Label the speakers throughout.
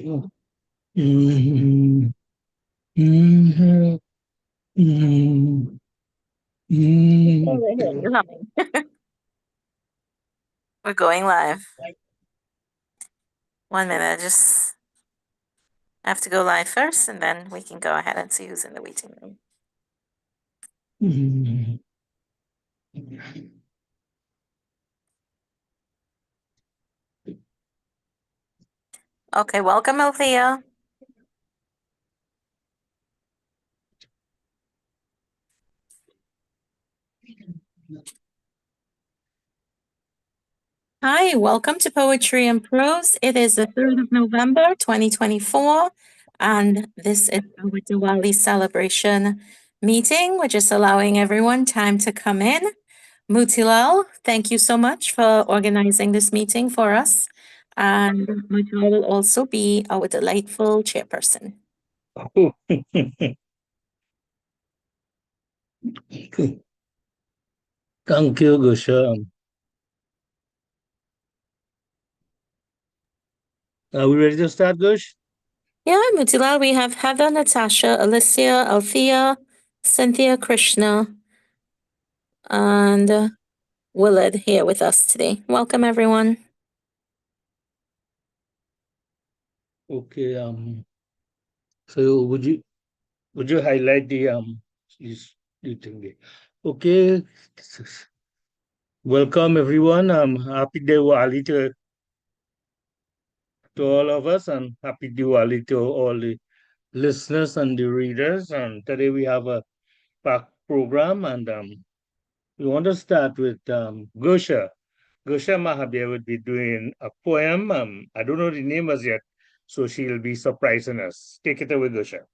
Speaker 1: Mhm. Mhm. Mhm. Mhm.
Speaker 2: We're going live. 1 minute. I just have to go live first, and then we can go ahead and see who's in the waiting room.
Speaker 1: Mhm.
Speaker 2: Okay, welcome, Althea. Hi, welcome to Poetry and Prose. It is the 3rd of November, 2024, and this is our Diwali celebration meeting. We're just allowing everyone time to come in. Mutilal, thank you so much for organizing this meeting for us. And Mutilal will also be our delightful chairperson.
Speaker 1: Thank you, Gusha. Are we ready to start, Gush?
Speaker 2: Yeah, Mutilal, we have Heather, Natasha, Alicia, Althea, Cynthia, Krishna, and Willard here with us today. Welcome, everyone.
Speaker 1: Okay. So would you highlight the thing there? Okay. Welcome everyone. Happy Diwali to all of us, and happy Diwali to all the listeners and the readers. And today we have a packed program, and we want to start with Gosha. Gosha Mahabir would be doing a poem. I don't know the name as yet, so she'll be surprising us. Take it away, Gosha.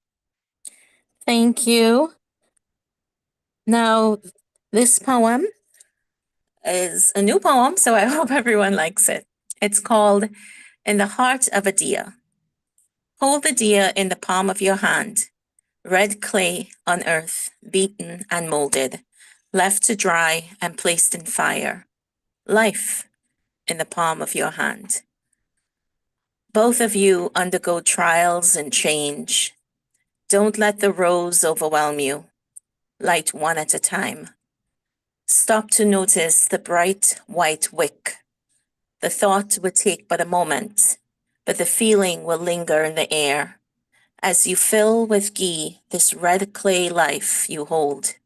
Speaker 2: Thank you. Now, this poem is a new poem, so I hope everyone likes it. It's called In the Heart of a Deer. Hold the deer in the palm of your hand, red clay on earth, beaten and molded, left to dry and placed in fire. Life in the palm of your hand. Both of you undergo trials and change. Don't let the rose overwhelm you. Light one at a time. Stop to notice the bright white wick. The thought would take but a moment, but the feeling will linger in the air as you fill with ghee this red clay life you hold.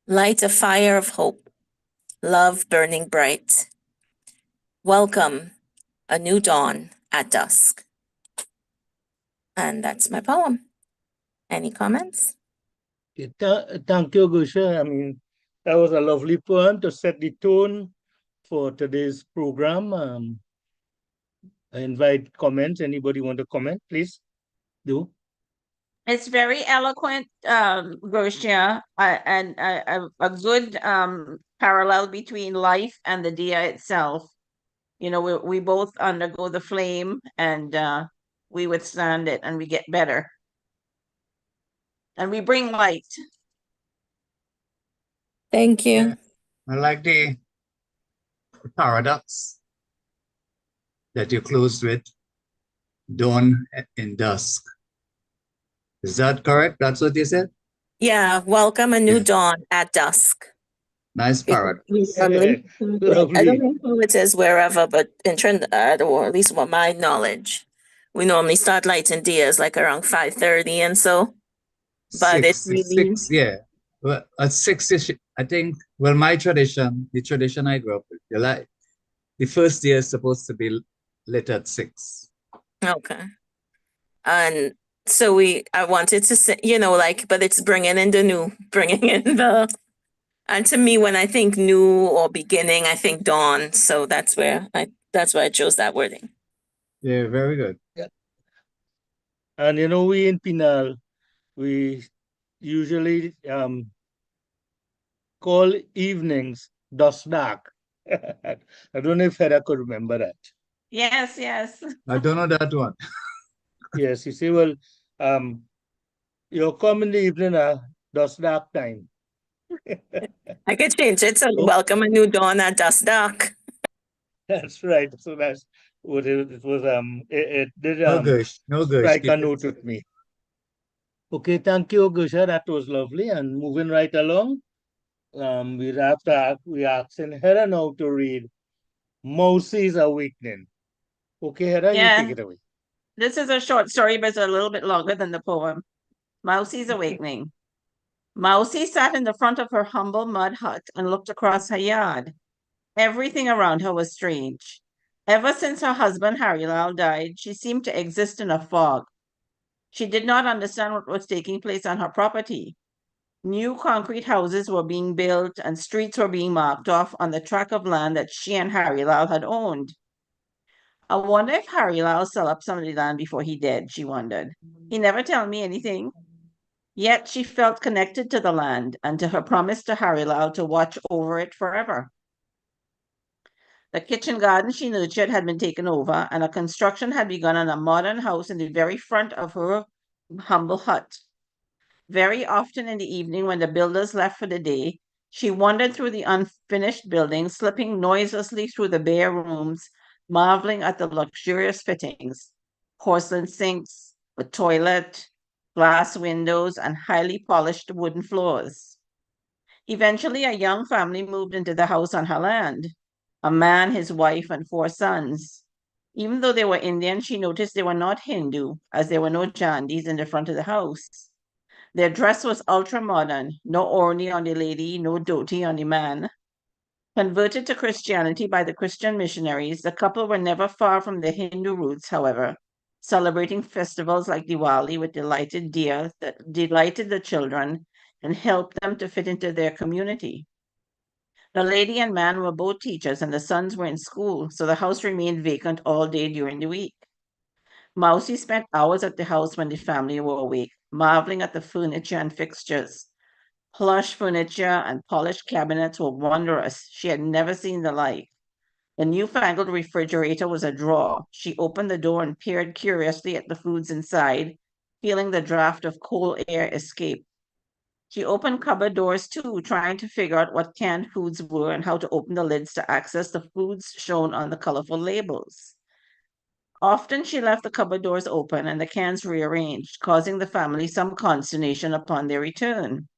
Speaker 2: Light a fire of hope, love burning bright. Welcome a new dawn at dusk. And that's my poem. Any comments?
Speaker 1: Thank you, Gusha. I mean, that was a lovely poem to set the tone for today's program. I invite comments. Anybody want to comment, please do.
Speaker 3: It's very eloquent, Gershia, and a good parallel between life and the dia itself. You know, we both undergo the flame, and we withstand it, and we get better, and we bring light.
Speaker 2: Thank you.
Speaker 4: I like the paradox that you closed with, dawn in dusk. Is that correct? That's what you said?
Speaker 2: Yeah, welcome a new
Speaker 4: Yeah.
Speaker 2: dawn at dusk.
Speaker 4: Nice paradox.
Speaker 2: I
Speaker 1: Lovely.
Speaker 2: don't know who it is wherever, but in Trinidad, or at least with my knowledge, we normally start lighting dias like around 5:30, and so. But it's really
Speaker 4: Six, yeah. Well, at 6 I think. Well, my tradition, the tradition I grew up with, the first year is supposed to be lit at 6.
Speaker 2: okay. And so I wanted to say, like, but it's bringing in the new, bringing in the. And to me, when I think new or beginning, I think dawn. So that's why I chose that wording.
Speaker 4: Yeah, very good.
Speaker 1: Yeah. And we in Pinal, we usually call evenings dusk dark. I don't know if Heather could remember that.
Speaker 3: Yes, yes.
Speaker 4: I don't know that one.
Speaker 1: Yes, you see, well, you'll come in the evening, dusk dark time.
Speaker 2: I could change it to welcome a new dawn at dusk dark.
Speaker 1: That's right. So it was it did
Speaker 4: No Gersh, no Gersh.
Speaker 1: strike
Speaker 4: Keep
Speaker 1: a
Speaker 4: it.
Speaker 1: note with me. Okay, thank you, Gusha. That was lovely. And moving right along, we have to we asking Hera now to read Mosey's Awakening. Okay, Hera, you take
Speaker 3: Yeah,
Speaker 1: it away.
Speaker 3: this is a short story, but it's a little bit longer than the poem. Mousie's Awakening. Mousie sat in the front of her humble mud hut and looked across her yard. Everything around her was strange. Ever since her husband Harilal died, she seemed to exist in a fog. She did not understand what was taking place on her property. New concrete houses were being built and streets were being marked off on the tract of land that she and Harilal had owned. I wonder if Harilal sell up some of the land before he died, she wondered. He never tell me anything. Yet she felt connected to the land and to her promise to Harilal to watch over it forever. The kitchen garden she nurtured had been taken over, and a construction had begun on a modern house in the very front of her humble hut. Very often in the evening, when the builders left for the day, she wandered through the unfinished building, slipping noiselessly through the bare rooms, marveling at the luxurious fittings: porcelain sinks, a toilet, glass windows, and highly polished wooden floors. Eventually, a young family moved into the house on her land: a man, his wife, and four sons. Even though they were Indian, she noticed they were not Hindu, as there were no jandis in the front of the house. Their dress was ultra modern: no orni on the lady, no dhoti on the man. Converted to Christianity by the Christian missionaries, the couple were never far from their Hindu roots, however, celebrating festivals like Diwali with delighted deer that delighted the children and helped them to fit into their community. The lady and man were both teachers, and the sons were in school, so the house remained vacant all day during the week. Mousie spent hours at the house when the family were awake, marveling at the furniture and fixtures. Plush furniture and polished cabinets were wondrous. She had never seen the like. The newfangled refrigerator was a drawer. She opened the door and peered curiously at the foods inside, feeling the draft of cool air escape. She opened cupboard doors too, trying to figure out what canned foods were and how to open the lids to access the foods shown on the colorful labels. Often she left the cupboard doors open and the cans rearranged, causing the family some consternation upon their return.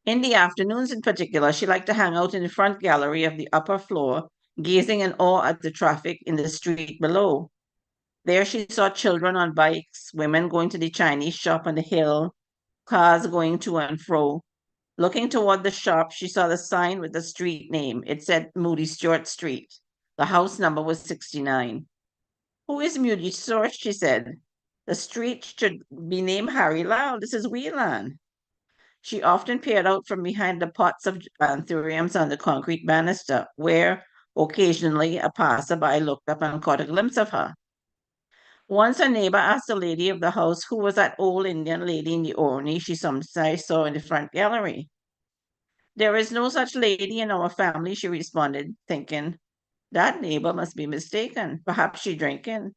Speaker 3: In the afternoons, in particular, she liked to hang out in the front gallery of the upper floor, gazing in awe at the traffic in the street below. There she saw children on bikes, women going to the Chinese shop on the hill, cars going to and fro. Looking toward the shop, she saw the sign with the street name. It said Moody Stewart Street. The house number was 69. Who is Moody Stewart? She said. The street should be named Harry Lau. This is Wheelan. She often peered out from behind the pots of anthuriums on the concrete banister, where occasionally a passerby looked up and caught a glimpse of her. Once a neighbor asked the lady of the house who was that old Indian lady in the orni she sometimes saw in the front gallery. There is no such lady in our family, she responded, thinking, that neighbor must be mistaken. Perhaps she drinking.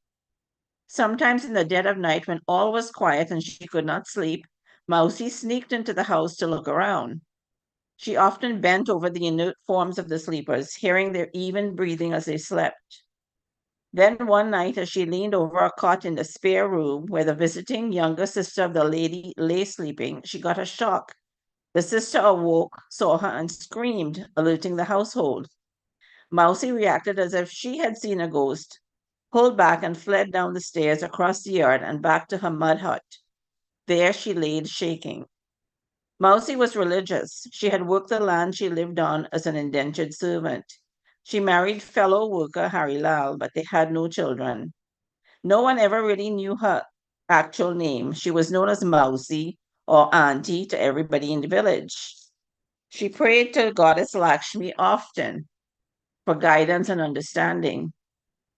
Speaker 3: Sometimes in the dead of night, when all was quiet and she could not sleep, Mousie sneaked into the house to look around. She often bent over the inert forms of the sleepers, hearing their even breathing as they slept. Then one night, as she leaned over a cot in the spare room where the visiting younger sister of the lady lay sleeping, she got a shock. The sister awoke, saw her, and screamed, alerting the household. Mousie reacted as if she had seen a ghost, pulled back and fled down the stairs across the yard and back to her mud hut. There she laid shaking. Mousie was religious. She had worked the land she lived on as an indentured servant. She married fellow worker Harry Lal, but they had no children. No one ever really knew her actual name. She was known as Mousie or Auntie to everybody in the village. She prayed to Goddess Lakshmi often for guidance and understanding.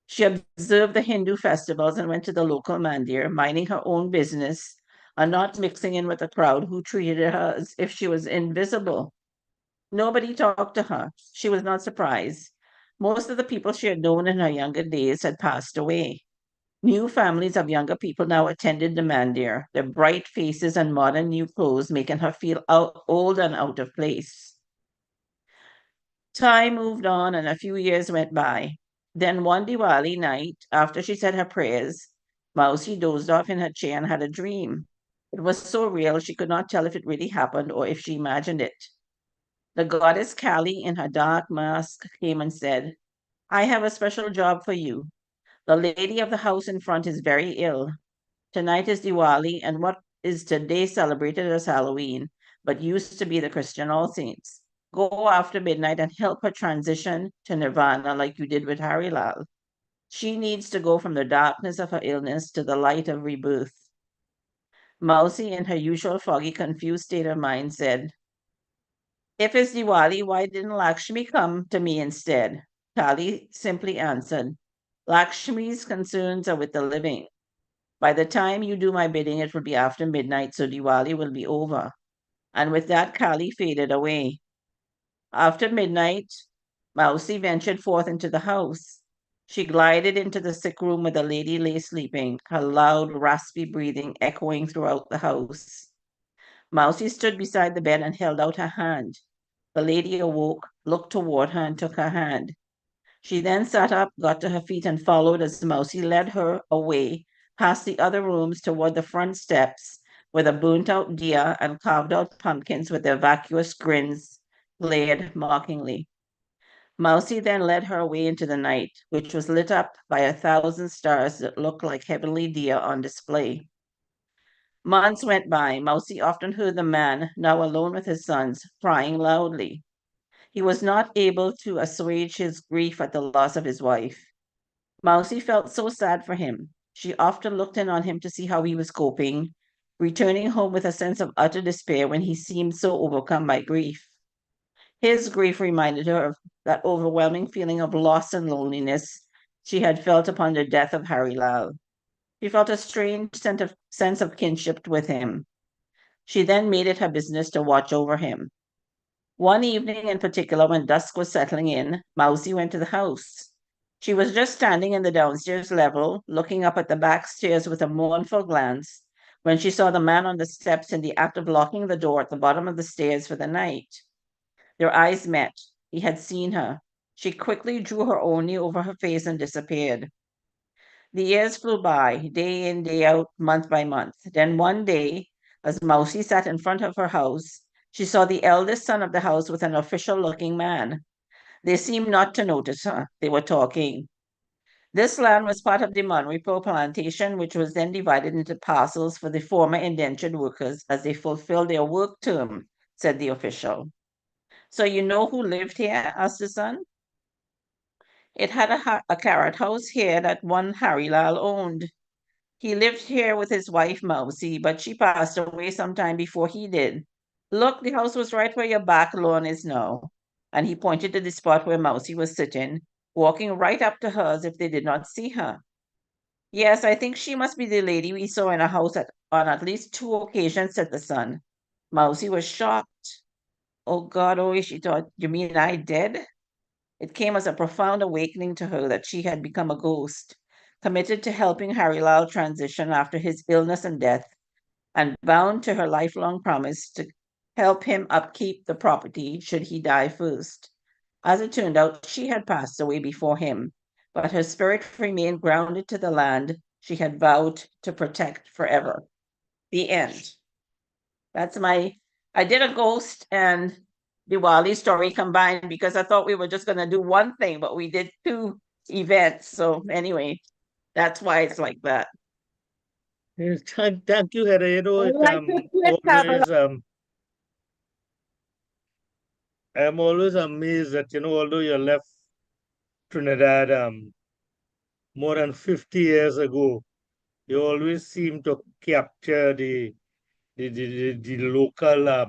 Speaker 3: She observed the Hindu festivals and went to the local mandir, minding her own business and not mixing in with the crowd who treated her as if she was invisible. Nobody talked to her. She was not surprised. Most of the people she had known in her younger days had passed away. New families of younger people now attended the mandir, their bright faces and modern new clothes making her feel old and out of place. Time moved on and a few years went by. Then one Diwali night, after she said her prayers, Mausi dozed off in her chair and had a dream. It was so real she could not tell if it really happened or if she imagined it. The goddess Kali, in her dark mask, came and said, I have a special job for you. The lady of the house in front is very ill. Tonight is Diwali, and what is today celebrated as Halloween, but used to be the Christian All Saints. Go after midnight and help her transition to Nirvana like you did with Hari Lal. She needs to go from the darkness of her illness to the light of rebirth. Mausi, in her usual foggy, confused state of mind, said, If it's Diwali, why didn't Lakshmi come to me instead? Kali simply answered, Lakshmi's concerns are with the living. By the time you do my bidding, it will be after midnight, so Diwali will be over. And with that, Kali faded away. After midnight, Mausi ventured forth into the house. She glided into the sick room where the lady lay sleeping, her loud, raspy breathing echoing throughout the house. Mausi stood beside the bed and held out her hand. The lady awoke, looked toward her, and took her hand. She then sat up, got to her feet, and followed as Mausi led her away past the other rooms toward the front steps, where the burnt out deer and carved out pumpkins with their vacuous grins glared mockingly. Mausi then led her away into the night, which was lit up by 1,000 stars that looked like heavenly deer on display. Months went by. Mausi often heard the man, now alone with his sons, crying loudly. He was not able to assuage his grief at the loss of his wife. Mausi felt so sad for him. She often looked in on him to see how he was coping, returning home with a sense of utter despair when he seemed so overcome by grief. His grief reminded her of that overwhelming feeling of loss and loneliness she had felt upon the death of Hari Lal. She felt a strange sense of kinship with him. She then made it her business to watch over him. One evening in particular, when dusk was settling in, Mausi went to the house. She was just standing in the downstairs level, looking up at the back stairs with a mournful glance, when she saw the man on the steps in the act of locking the door at the bottom of the stairs for the night. Their eyes met. He had seen her. She quickly drew her oni over her face and disappeared. The years flew by, day in, day out, month by month. Then one day, as Mausi sat in front of her house, she saw the eldest son of the house with an official looking man. They seemed not to notice her. They were talking. This land was part of the Monrepo plantation, which was then divided into parcels for the former indentured workers as they fulfilled their work term, said the official. So you know who lived here? Asked the son. It had a carrot house here that one Hari Lal owned. He lived here with his wife Mausi, but she passed away sometime before he did. Look, the house was right where your back lawn is now. And he pointed to the spot where Mausi was sitting, walking right up to her as if they did not see her. Yes, I think she must be the lady we saw in a house on at least 2 occasions, said the son. Mausi was shocked. Oh God, oh, she thought, you mean I dead? It came as a profound awakening to her that she had become a ghost, committed to helping Hari Lal transition after his illness and death, and bound to her lifelong promise to help him upkeep the property should he die first. As it turned out, she had passed away before him, but her spirit remained grounded to the land she had vowed to protect forever. The end. I did a ghost and Diwali story combined because I thought we were just going to do one thing, but we did 2 events. So anyway, that's why it's like that.
Speaker 1: Yes, thank you, Heather. You know,
Speaker 3: I
Speaker 1: it
Speaker 3: like to quit,
Speaker 1: always I'm always amazed that, although you left Trinidad more than 50 years ago, you always seem to capture the local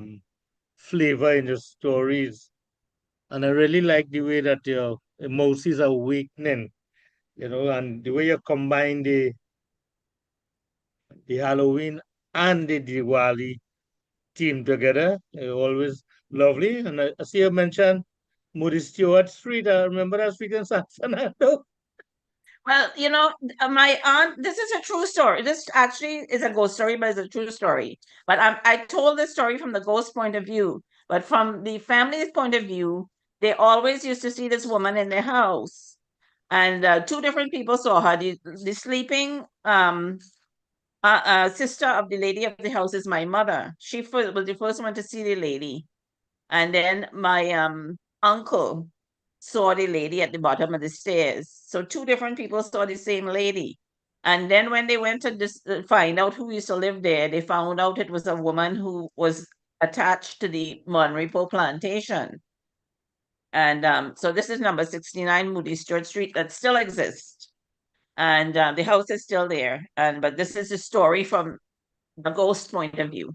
Speaker 1: flavor in your stories. And I really like the way that your emotions are awakening, and the way you combine the Halloween and the Diwali theme together. Always lovely. And I see you mentioned Moody Stewart Street. I remember that street in San Fernando.
Speaker 3: Well, my aunt, this is a true story. This actually is a ghost story, but it's a true story. But I told this story from the ghost point of view. But from the family's point of view, they always used to see this woman in their house. And two different people saw her. The sleeping sister of the lady of the house is my mother. She was the first one to see the lady. And then my uncle saw the lady at the bottom of the stairs. So two different people saw the same lady. And then when they went to find out who used to live there, they found out it was a woman who was attached to the Monrepo plantation. And so this is number 69 Moody Stewart Street that still exists. And the house is still there. But this is a story from the ghost point of view.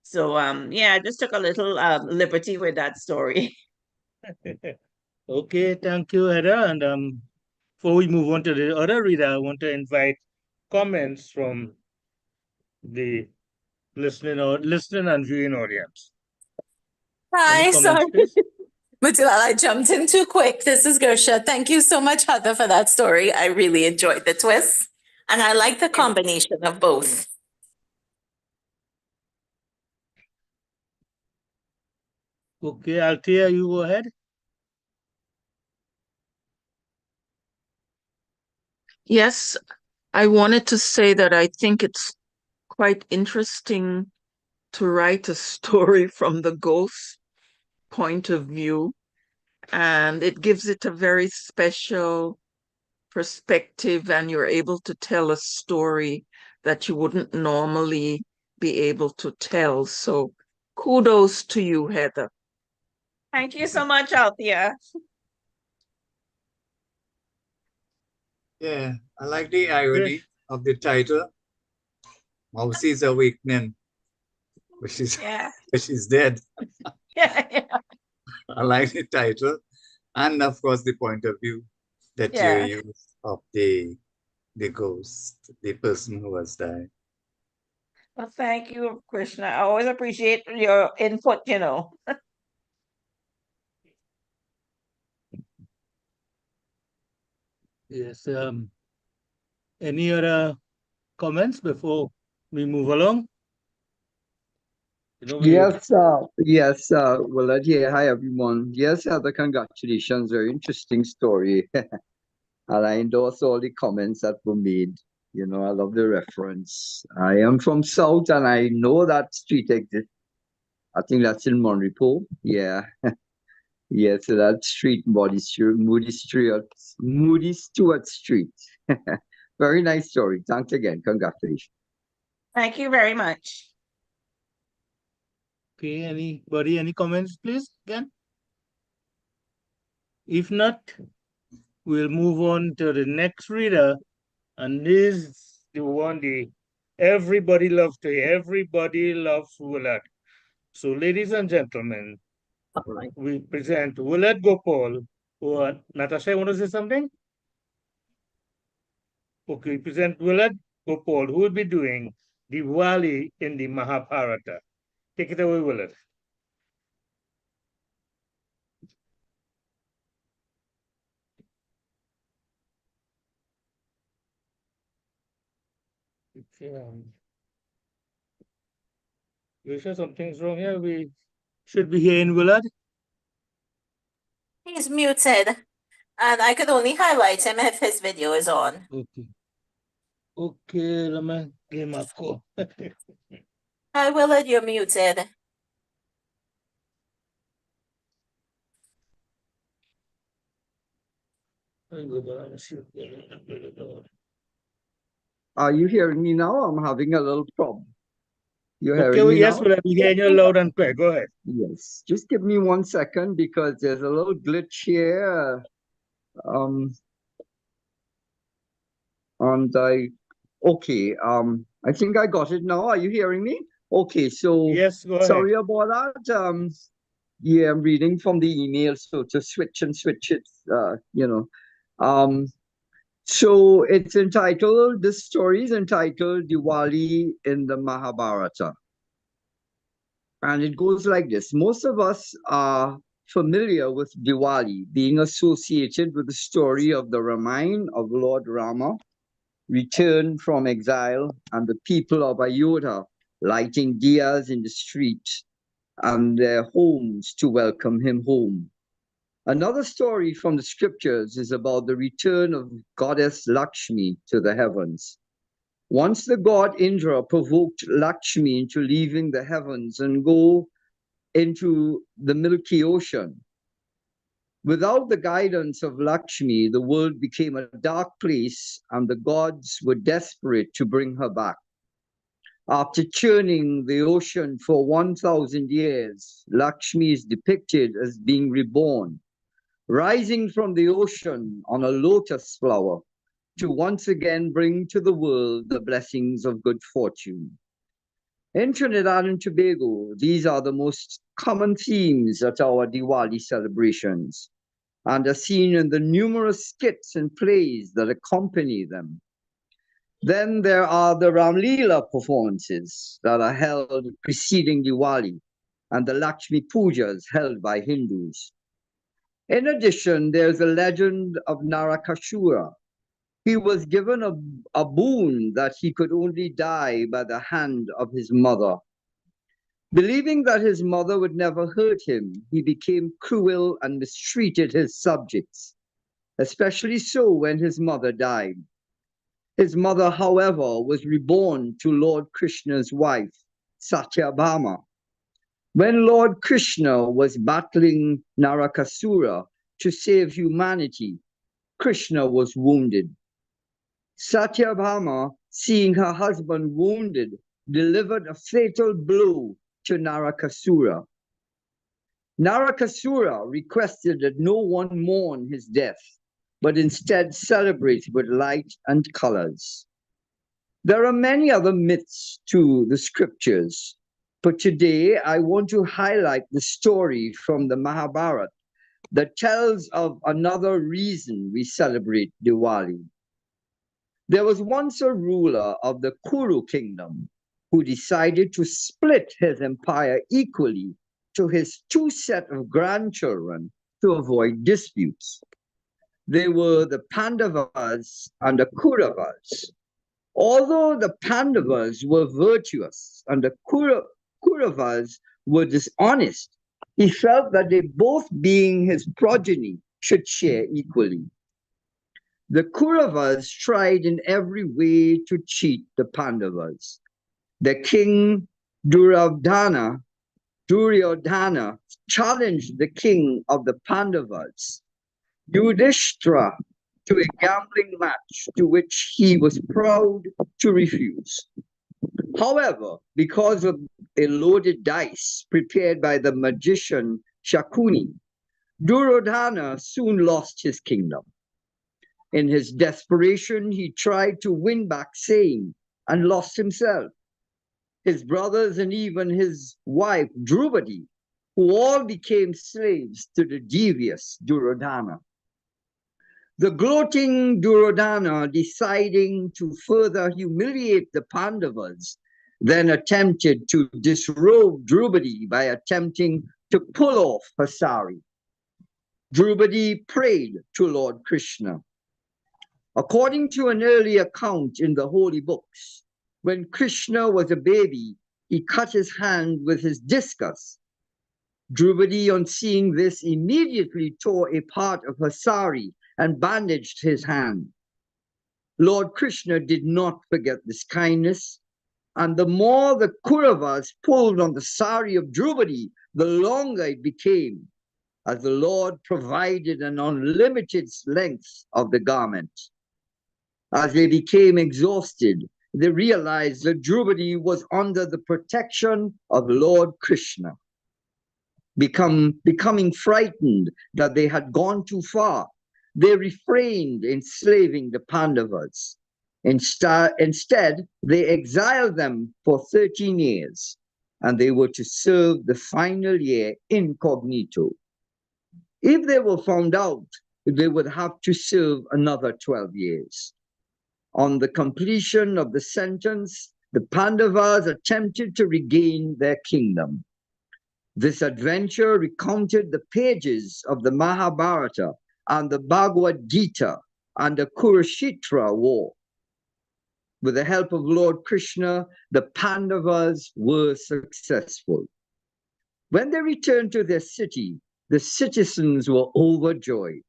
Speaker 3: So yeah, I just took a little liberty with that story.
Speaker 1: Okay, thank you, Heather. And before we move on to the other reader, I want to invite comments from the listening and viewing audience. Any
Speaker 2: Hi,
Speaker 1: comments,
Speaker 2: sorry.
Speaker 1: please?
Speaker 2: Matilda, I jumped in too quick. This is Gersha. Thank you so much, Heather, for that story. I really enjoyed the twist. And I like the combination of both.
Speaker 1: Okay, Althea, you go ahead.
Speaker 5: Yes, I wanted to say that I think it's quite interesting to write a story from the ghost point of view, and it gives it a very special perspective, and you're able to tell a story that you wouldn't normally be able to tell. So kudos to you, Heather.
Speaker 3: Thank you so much, Althea.
Speaker 4: Yeah, I like the irony of the title. Mousie's awakening, but she's
Speaker 3: Yeah.
Speaker 4: she's dead.
Speaker 3: Yeah.
Speaker 4: I like the title, and of course the point of view that you
Speaker 3: Yeah.
Speaker 4: use of the ghost, the person who has died.
Speaker 3: Well, thank you, Krishna. I always appreciate your input.
Speaker 1: Yes. Any other comments before we move along?
Speaker 6: Yes, Willard here. Hi, everyone. Yes, Heather, congratulations. Very interesting story. And I endorse all the comments that were made. You know, I love the reference. I am from South and I know that street exists. I think that's in Monrepo. Yeah. Yeah, so that street, Moody Stewart Street. Very nice story. Thanks again. Congratulations.
Speaker 3: Thank you very much.
Speaker 1: Okay, anybody, any comments, please, again? If not, we'll move on to the next reader, and this is the one everybody loves to hear. Everybody loves Willard. So, ladies and gentlemen, we present Willard Gopal. Natasha, you want to say something? Okay, we present Willard Gopal, who will be doing Diwali in the Mahabharata. Take it away, Willard. You sure something's wrong here? We should be hearing Willard.
Speaker 2: He's muted. And I could only highlight him if his video is on.
Speaker 1: Okay. Okay, let me get my call.
Speaker 2: Hi, Willard, you're muted.
Speaker 6: Are you hearing me now? I'm having a little problem. You're
Speaker 1: Okay,
Speaker 6: hearing me
Speaker 1: yes,
Speaker 6: now?
Speaker 1: Willard, we hearing you loud and clear. Go ahead.
Speaker 6: Yes, just give me 1 second because there's a little glitch here. I think I got it now. Are you hearing me? Okay, so
Speaker 1: yes, go ahead.
Speaker 6: Sorry about that. Yeah, I'm reading from the email, so to switch it, So it's entitled, this story is entitled Diwali in the Mahabharata. And it goes like this. Most of us are familiar with Diwali being associated with the story of the Ramayana of Lord Rama, returned from exile, and the people of Ayodhya lighting diyas in the street and their homes to welcome him home. Another story from the scriptures is about the return of goddess Lakshmi to the heavens. Once the god Indra provoked Lakshmi into leaving the heavens and go into the Milky Ocean. Without the guidance of Lakshmi, the world became a dark place and the gods were desperate to bring her back. After churning the ocean for 1,000 years, Lakshmi is depicted as being reborn, rising from the ocean on a lotus flower to once again bring to the world the blessings of good fortune. In Trinidad and Tobago, these are the most common themes at our Diwali celebrations and are seen in the numerous skits and plays that accompany them. Then there are the Ramlila performances that are held preceding Diwali and the Lakshmi Pujas held by Hindus. In addition, there's a legend of Narakasura. He was given a boon that he could only die by the hand of his mother. Believing that his mother would never hurt him, he became cruel and mistreated his subjects, especially so when his mother died. His mother, however, was reborn to Lord Krishna's wife, Satyabhama. When Lord Krishna was battling Narakasura to save humanity, Krishna was wounded. Satyabhama, seeing her husband wounded, delivered a fatal blow to Narakasura. Narakasura requested that no one mourn his death, but instead celebrate with light and colors. There are many other myths to the scriptures, but today I want to highlight the story from the Mahabharata that tells of another reason we celebrate Diwali. There was once a ruler of the Kuru kingdom who decided to split his empire equally to his two sets of grandchildren to avoid disputes. They were the Pandavas and the Kauravas. Although the Pandavas were virtuous and the Kauravas were dishonest, he felt that they both, being his progeny, should share equally. The Kauravas tried in every way to cheat the Pandavas. The king Duryodhana challenged the king of the Pandavas, Yudhishthira, to a gambling match to which he was proud to refuse. However, because of a loaded dice prepared by the magician Shakuni, Duryodhana soon lost his kingdom. In his desperation, he tried to win back same and lost himself, his brothers, and even his wife Draupadi, who all became slaves to the devious Duryodhana. The gloating Duryodhana, deciding to further humiliate the Pandavas, then attempted to disrobe Draupadi by attempting to pull off her sari. Draupadi prayed to Lord Krishna. According to an early account in the holy books, when Krishna was a baby, he cut his hand with his discus. Draupadi, on seeing this, immediately tore a part of her sari and bandaged his hand. Lord Krishna did not forget this kindness, and the more the Kauravas pulled on the sari of Draupadi, the longer it became, as the Lord provided an unlimited length of the garment. As they became exhausted, they realized that Draupadi was under the protection of Lord Krishna. Becoming frightened that they had gone too far, they refrained enslaving the Pandavas. Instead, they exiled them for 13 years, and they were to serve the final year incognito. If they were found out, they would have to serve another 12 years. On the completion of the sentence, the Pandavas attempted to regain their kingdom. This adventure recounted the pages of the Mahabharata and the Bhagavad Gita and the Kurukshetra war. With the help of Lord Krishna, the Pandavas were successful. When they returned to their city, the citizens were overjoyed.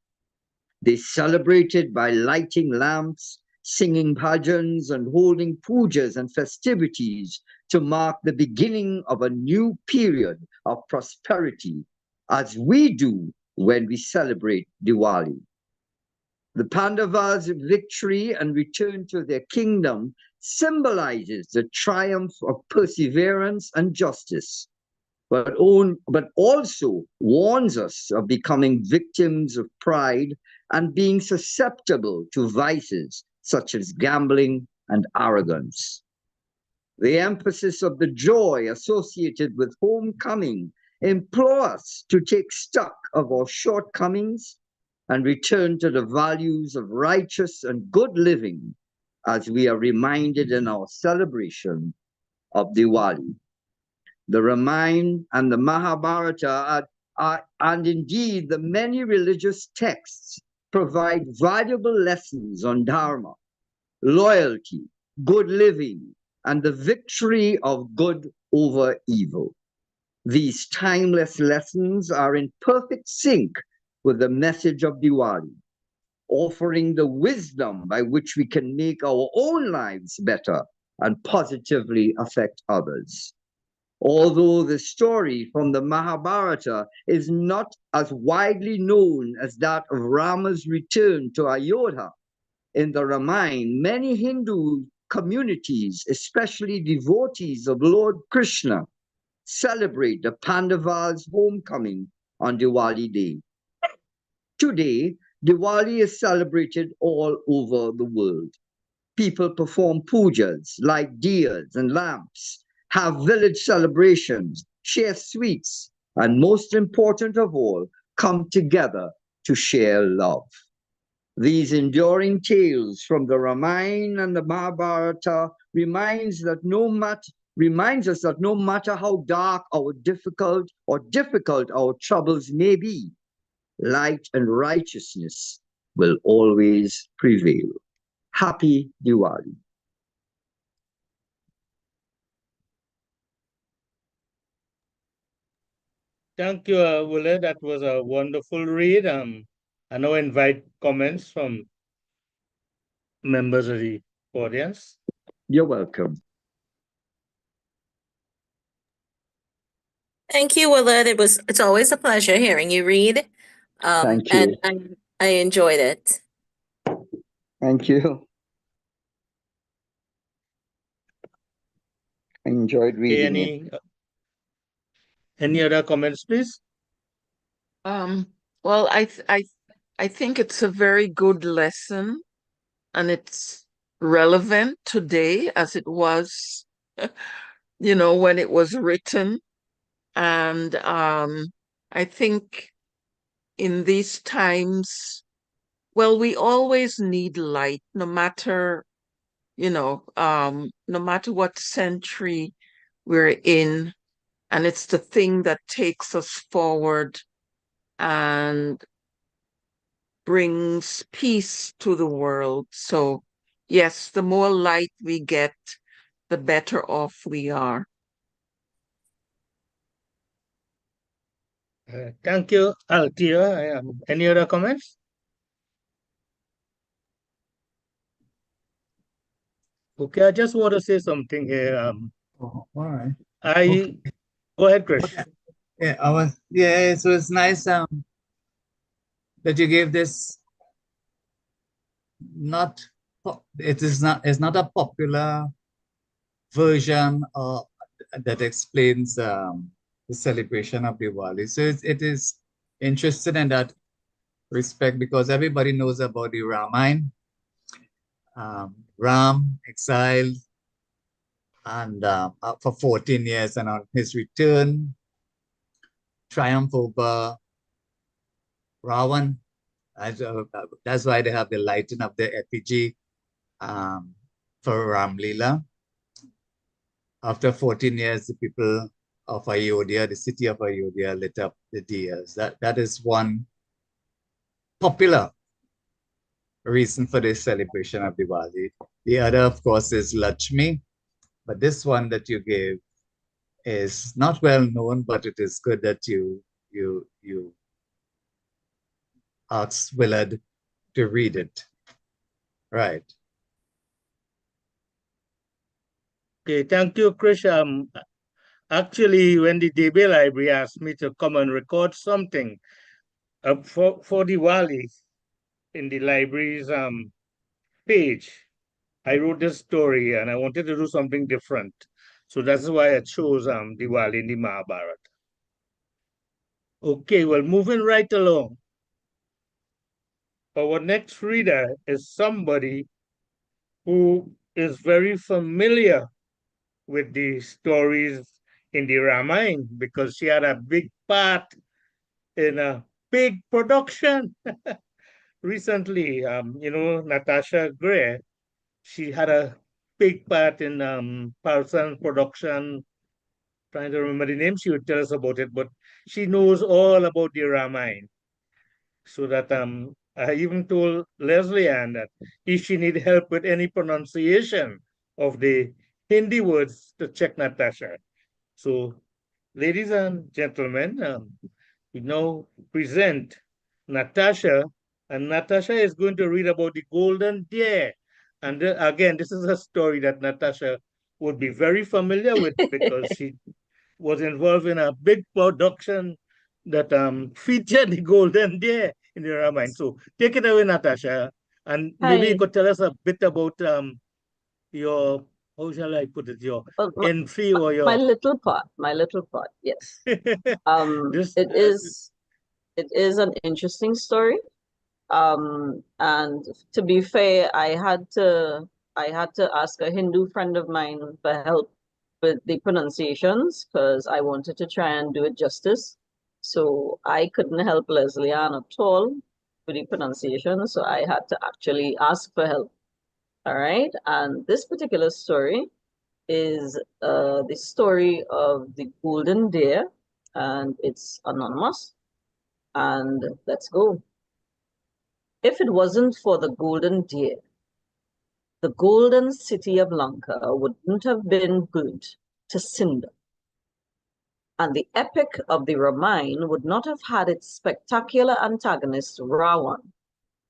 Speaker 6: They celebrated by lighting lamps, singing bhajans, and holding pujas and festivities to mark the beginning of a new period of prosperity, as we do when we celebrate Diwali. The Pandavas' victory and return to their kingdom symbolizes the triumph of perseverance and justice, but also warns us of becoming victims of pride and being susceptible to vices such as gambling and arrogance. The emphasis of the joy associated with homecoming implore us to take stock of our shortcomings and return to the values of righteous and good living as we are reminded in our celebration of Diwali. The Ramayana and the Mahabharata and indeed the many religious texts provide valuable lessons on Dharma, loyalty, good living, and the victory of good over evil. These timeless lessons are in perfect sync with the message of Diwali, offering the wisdom by which we can make our own lives better and positively affect others. Although the story from the Mahabharata is not as widely known as that of Rama's return to Ayodhya, in the Ramayana, many Hindu communities, especially devotees of Lord Krishna, celebrate the Pandavas' homecoming on Diwali Day. Today, Diwali is celebrated all over the world. People perform pujas, light diyas and lamps, have village celebrations, share sweets, and most important of all, come together to share love. These enduring tales from the Ramayana and the Mahabharata reminds us that no matter how dark or difficult our troubles may be, light and righteousness will always prevail. Happy Diwali.
Speaker 1: Thank you, Wille. That was a wonderful read. I now invite comments from members of the audience.
Speaker 6: You're welcome.
Speaker 2: Thank you, Willard. It's always a pleasure hearing you read.
Speaker 6: Thank you.
Speaker 2: And I enjoyed it.
Speaker 6: Thank you. I enjoyed reading it.
Speaker 1: Any other comments, please?
Speaker 5: Well, I think it's a very good lesson, and it's relevant today as it was, when it was written. And I think in these times, well, we always need light, no matter what century we're in. And it's the thing that takes us forward and brings peace to the world. So, yes, the more light we get, the better off we are.
Speaker 1: Thank you, Althea. Any other comments? Okay, I just want to say something here.
Speaker 4: Oh, all right.
Speaker 1: Go ahead, Krish.
Speaker 4: Yeah, so it's nice that you gave this. It's not a popular version that explains the celebration of Diwali. So it is interesting in that respect because everybody knows about the Ramayana. Ram exiled and for 14 years, and on his return, triumph over Ravan. That's why they have the lighting of the effigy for Ram Leela. After 14 years, the people of Ayodhya, the city of Ayodhya, lit up the diyas. That is one popular reason for this celebration of Diwali. The other, of course, is Lakshmi, but this one that you gave is not well known, but it is good that you asked Willard to read it. Right.
Speaker 1: Okay, thank you, Krish. Actually, when the DB Library asked me to come and record something for Diwali in the library's page, I wrote this story and I wanted to do something different. So that's why I chose Diwali in the Mahabharata. Okay, well, moving right along. Our next reader is somebody who is very familiar with the stories in the Ramayana because she had a big part in a big production. Recently, Natasha Gray, she had a big part in Parson production. Trying to remember the name, she would tell us about it, but she knows all about the Ramayana. So that I even told Leslie Ann that if she need help with any pronunciation of the Hindi words to check Natasha. So, ladies and gentlemen, we now present Natasha, and Natasha is going to read about the Golden Deer. And again, this is a story that Natasha would be very familiar with because she was involved in a big production that featured the Golden Deer in the Ramayana. So take it away, Natasha, and maybe you
Speaker 7: Hi.
Speaker 1: could tell us a bit about your, how shall I put it, your
Speaker 7: Well,
Speaker 1: entry or
Speaker 7: my
Speaker 1: your
Speaker 7: little part, yes.
Speaker 1: this.
Speaker 7: It is an interesting story. And to be fair, I had to ask a Hindu friend of mine for help with the pronunciations because I wanted to try and do it justice. So I couldn't help Leslie Ann at all with the pronunciation, so I had to actually ask for help. All right. And this particular story is the story of the golden deer, and it's anonymous. And let's go. If it wasn't for the golden deer, the golden city of Lanka wouldn't have been good to cinder. And the epic of the Ramayana would not have had its spectacular antagonist Ravan,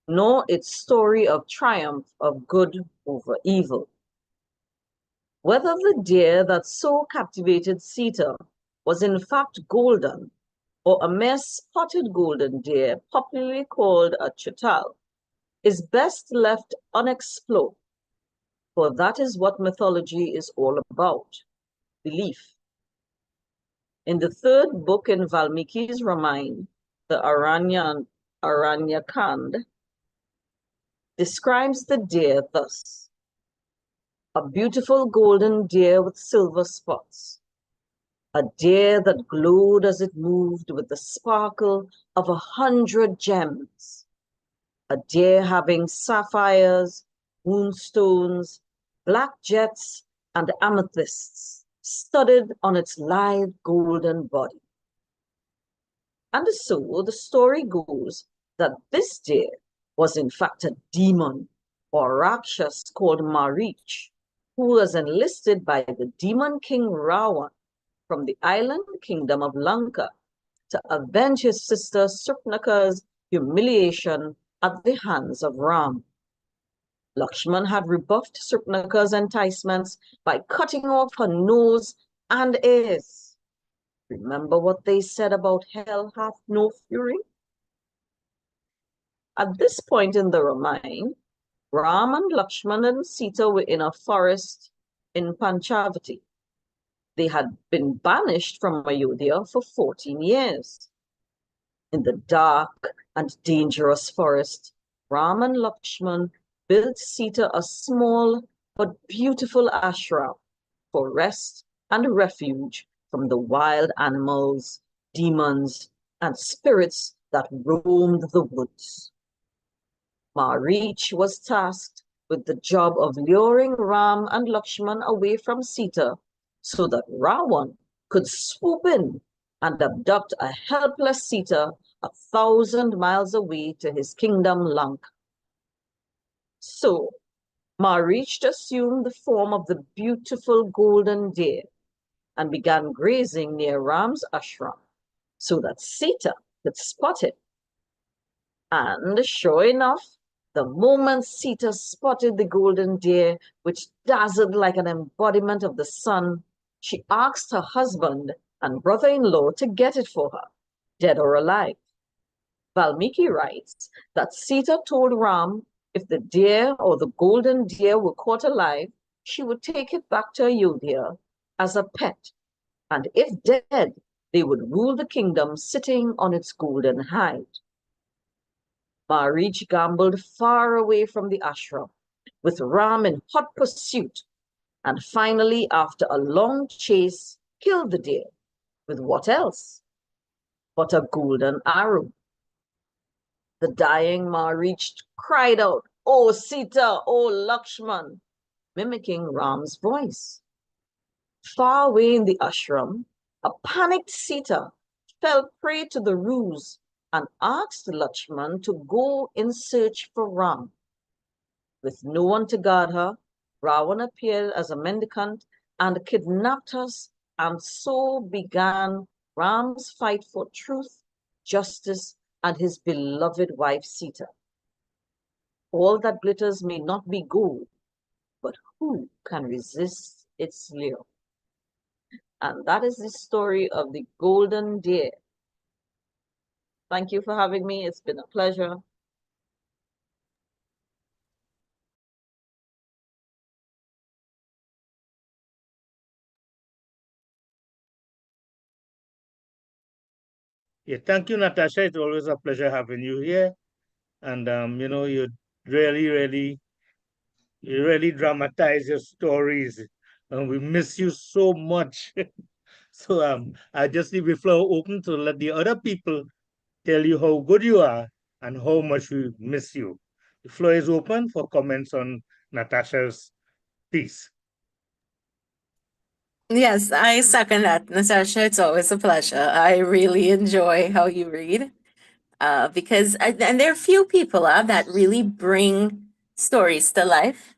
Speaker 7: nor its story of triumph of good over evil. Whether the deer that so captivated Sita was in fact golden, or a mere spotted golden deer, popularly called a chital, is best left unexplored, for that is what mythology is all about, belief. In the third book in Valmiki's Ramayana, the Aranyakand, describes the deer thus: a beautiful golden deer with silver spots, a deer that glowed as it moved with the sparkle of 100 gems, a deer having sapphires, moonstones, black jets, and amethysts studded on its lithe golden body. And so the story goes that this deer was in fact a demon or Rakshas called Marich, who was enlisted by the demon king Ravan from the island kingdom of Lanka to avenge his sister Surpanaka's humiliation at the hands of Ram. Lakshman had rebuffed Surpanaka's enticements by cutting off her nose and ears. Remember what they said about hell hath no fury? At this point in the Ramayana, Ram and Lakshman and Sita were in a forest in Panchavati. They had been banished from Ayodhya for 14 years. In the dark and dangerous forest, Ram and Lakshman built Sita a small but beautiful ashram for rest and refuge from the wild animals, demons, and spirits that roamed the woods. Marich was tasked with the job of luring Ram and Lakshman away from Sita so that Ravan could swoop in and abduct a helpless Sita 1,000 miles away to his kingdom Lanka. So, Marich assumed the form of the beautiful golden deer and began grazing near Ram's ashram so that Sita could spot him. And sure enough, the moment Sita spotted the golden deer, which dazzled like an embodiment of the sun, she asked her husband and brother-in-law to get it for her, dead or alive. Valmiki writes that Sita told Ram if the deer or the golden deer were caught alive, she would take it back to Ayodhya as a pet, and if dead, they would rule the kingdom sitting on its golden hide. Marich gambled far away from the ashram, with Ram in hot pursuit, and finally, after a long chase, killed the deer. With what else but a golden arrow? The dying Marich cried out, "Oh Sita, oh Lakshman," mimicking Ram's voice. Far away in the ashram, a panicked Sita fell prey to the ruse and asked Lakshman to go in search for Ram. With no one to guard her, Ravan appeared as a mendicant and kidnapped us, and so began Ram's fight for truth, justice, and his beloved wife Sita. All that glitters may not be gold, but who can resist its lure? And that is the story of the golden deer. Thank you for having me. It's been a pleasure.
Speaker 1: Yeah, thank you, Natasha. It's always a pleasure having you here. And you really, really, you really dramatize your stories. And we miss you so much. So I just leave the floor open to let the other people tell you how good you are and how much we miss you. The floor is open for comments on Natasha's piece.
Speaker 2: Yes, I second that, Natasha. It's always a pleasure. I really enjoy how you read, because and there are few people that really bring stories to life.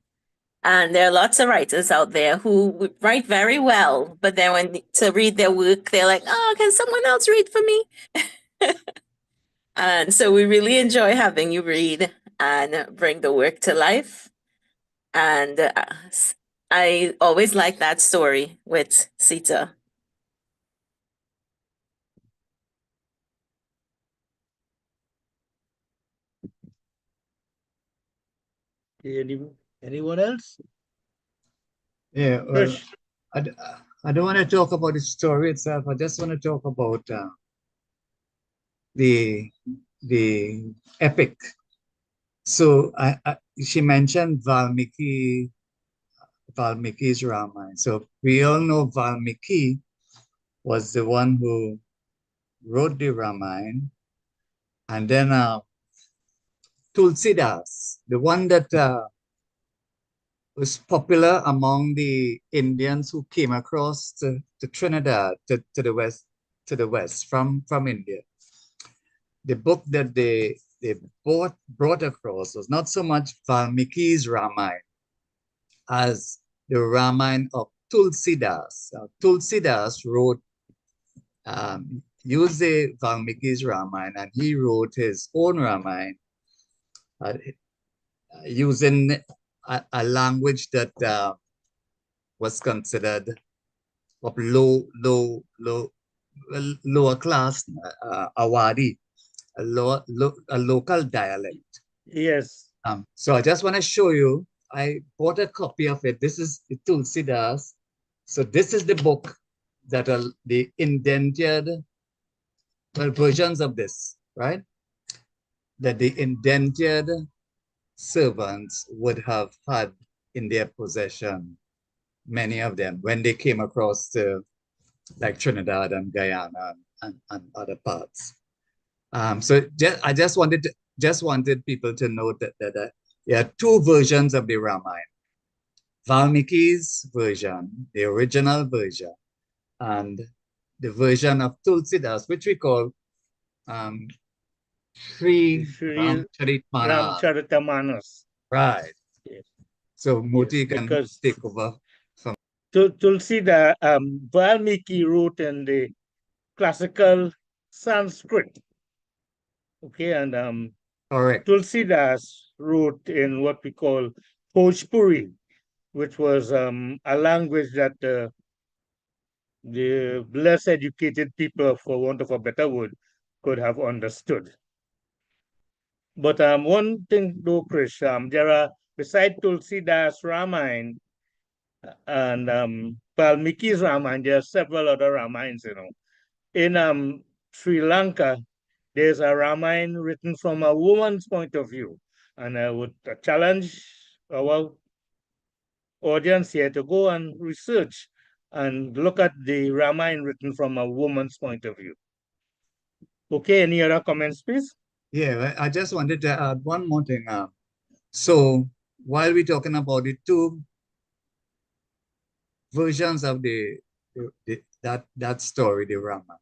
Speaker 2: And there are lots of writers out there who write very well, but then when to read their work, they're like, "Oh, can someone else read for me?" And so we really enjoy having you read and bring the work to life. And I always like that story with Sita.
Speaker 1: Anyone else?
Speaker 4: Yeah, well,
Speaker 1: Krish?
Speaker 4: I don't want to talk about the story itself. I just want to talk about the epic. So she mentioned Valmiki's Ramayana. So we all know Valmiki was the one who wrote the Ramayana, and then Tulsidas, the one that was popular among the Indians who came across to Trinidad, to the west from India. The book that they brought across was not so much Valmiki's Ramayana as the Ramayana of Tulsidas. Tulsidas wrote, used the Valmiki's Ramayana, and he wrote his own Ramayana using a language that was considered of lower class, Awadi, a local dialect.
Speaker 1: Yes.
Speaker 4: So I just want to show you, I bought a copy of it. This is Tulsidas. So this is the book that are the indented versions of this, right? That the indented servants would have had in their possession, many of them, when they came across to like Trinidad and Guyana and other parts. So I just wanted people to know that there are two versions of the Ramayana. Valmiki's version, the original version, and the version of Tulsidas, which we call Sri Ramcharitmanas.
Speaker 1: Ramcharitamanas.
Speaker 4: Right.
Speaker 1: Yes.
Speaker 4: So Muti
Speaker 1: Yes,
Speaker 4: can
Speaker 1: because
Speaker 4: take over.
Speaker 1: Tulsida, Valmiki wrote in the classical Sanskrit. Okay, and
Speaker 4: Correct.
Speaker 1: Tulsidas wrote in what we call Bhojpuri, which was a language that the less educated people, for want of a better word, could have understood. But one thing though, Krish, there are, besides Tulsidas Ramayana and Valmiki's Ramayana, there are several other Ramayans, you know. In Sri Lanka, there's a Ramayana written from a woman's point of view. And I would challenge our audience here to go and research and look at the Ramayana written from a woman's point of view. Okay, any other comments, please?
Speaker 4: Yeah, I just wanted to add one more thing. So while we're talking about the two versions of that story, the Rama,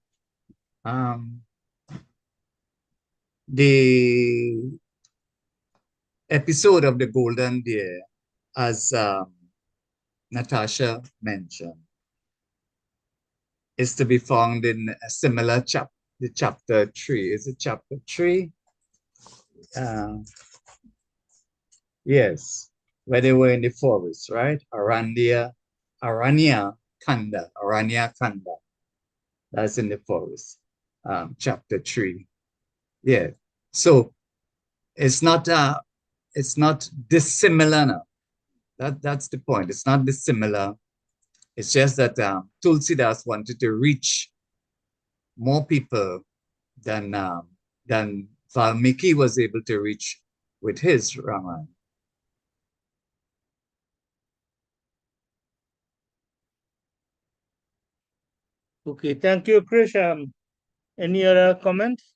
Speaker 4: the episode of the Golden Deer, as Natasha mentioned, is to be found in a similar chapter, the chapter 3. Is it chapter 3? Yes, where they were in the forest, right? Aranya Kanda. That's in the forest, chapter 3. Yeah. So it's not dissimilar now. That's the point. It's not dissimilar. It's just that Tulsidas wanted to reach more people than Valmiki was able to reach with his Ramayana.
Speaker 1: Okay, thank you, Krish. Any other comments?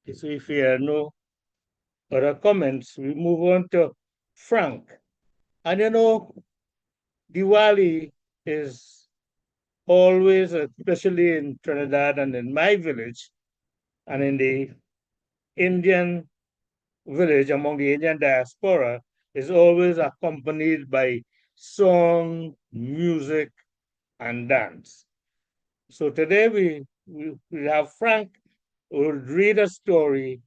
Speaker 1: Okay, so if there are no other comments, we move on to Frank. And you know, Diwali is always, especially in Trinidad and in my village, and in the Indian village among the Indian diaspora, is always accompanied by song, music, and dance. So today we have Frank who will read a story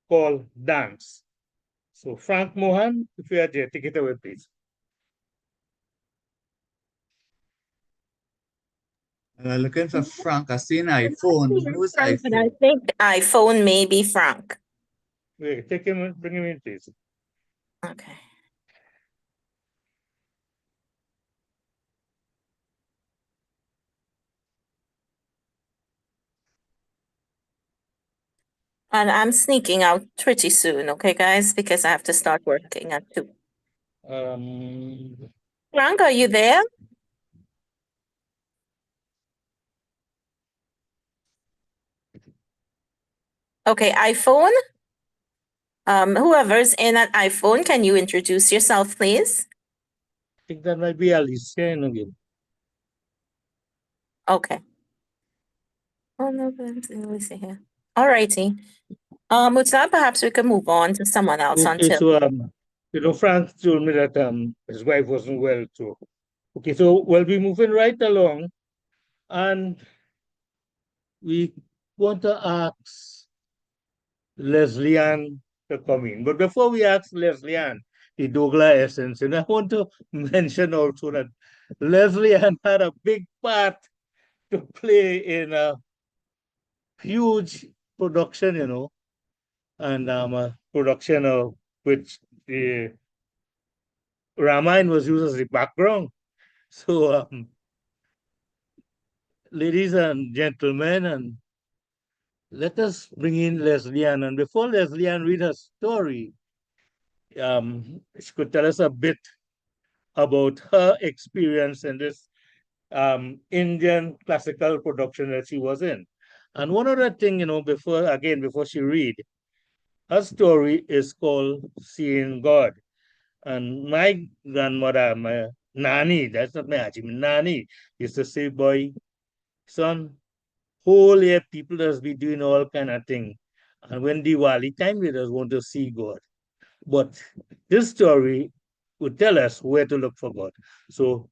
Speaker 1: called Dance. So Frank Mohan, if you are there, take it away, please.
Speaker 4: Looking for Frank. I see an iPhone. Who's
Speaker 2: Frank, but I
Speaker 4: iPhone?
Speaker 2: think iPhone may be Frank.
Speaker 1: Wait, take him, bring him in, please.
Speaker 2: Okay. And I'm sneaking out pretty soon, okay, guys, because I have to start working at 2. Frank, are you there? Okay, iPhone. Whoever's in an iPhone, can you introduce yourself, please?
Speaker 1: I think that might be Alicia again.
Speaker 2: Okay. Oh no, let me see here. All righty. Mutsa, perhaps we can move on to someone else
Speaker 1: Okay,
Speaker 2: until.
Speaker 1: so you know, Frank told me that his wife wasn't well too. Okay, so we'll be moving right along, and we want to ask Leslie Ann to come in. But before we ask Leslie Ann, the Douglas essence, and I want to mention also that Leslie Ann had a big part to play in a huge production, you know, and a production of which the Ramayana was used as the background. So, ladies and gentlemen, and let us bring in Leslie Ann. And before Leslie Ann read her story, she could tell us a bit about her experience in this Indian classical production that she was in. And one other thing, you know, before she read, her story is called Seeing God. And my grandmother, my Nani, that's not my auntie, my Nani, used to say, boy, son, whole year people just be doing all kind of thing. And when Diwali time, we just want to see God. But this story would tell us where to look for God. So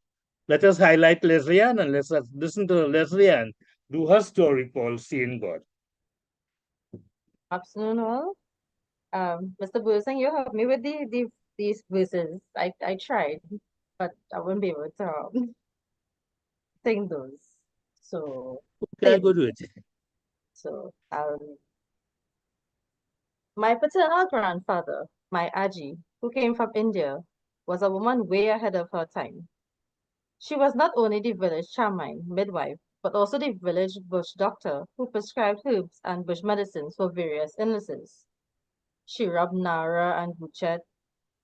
Speaker 1: let us highlight Leslie Ann and let's listen to Leslie Ann do her story called Seeing God.
Speaker 8: Afternoon, all. Mr. Wilson, you helped me with these verses. I tried, but I wouldn't be able to sing those. So
Speaker 1: Okay,
Speaker 8: thank
Speaker 1: good
Speaker 8: you.
Speaker 1: with it.
Speaker 8: So my paternal grandfather, my Aji, who came from India, was a woman way ahead of her time. She was not only the village chamine, midwife, but also the village bush doctor who prescribed herbs and bush medicines for various illnesses. She rubbed Nara and Buchet,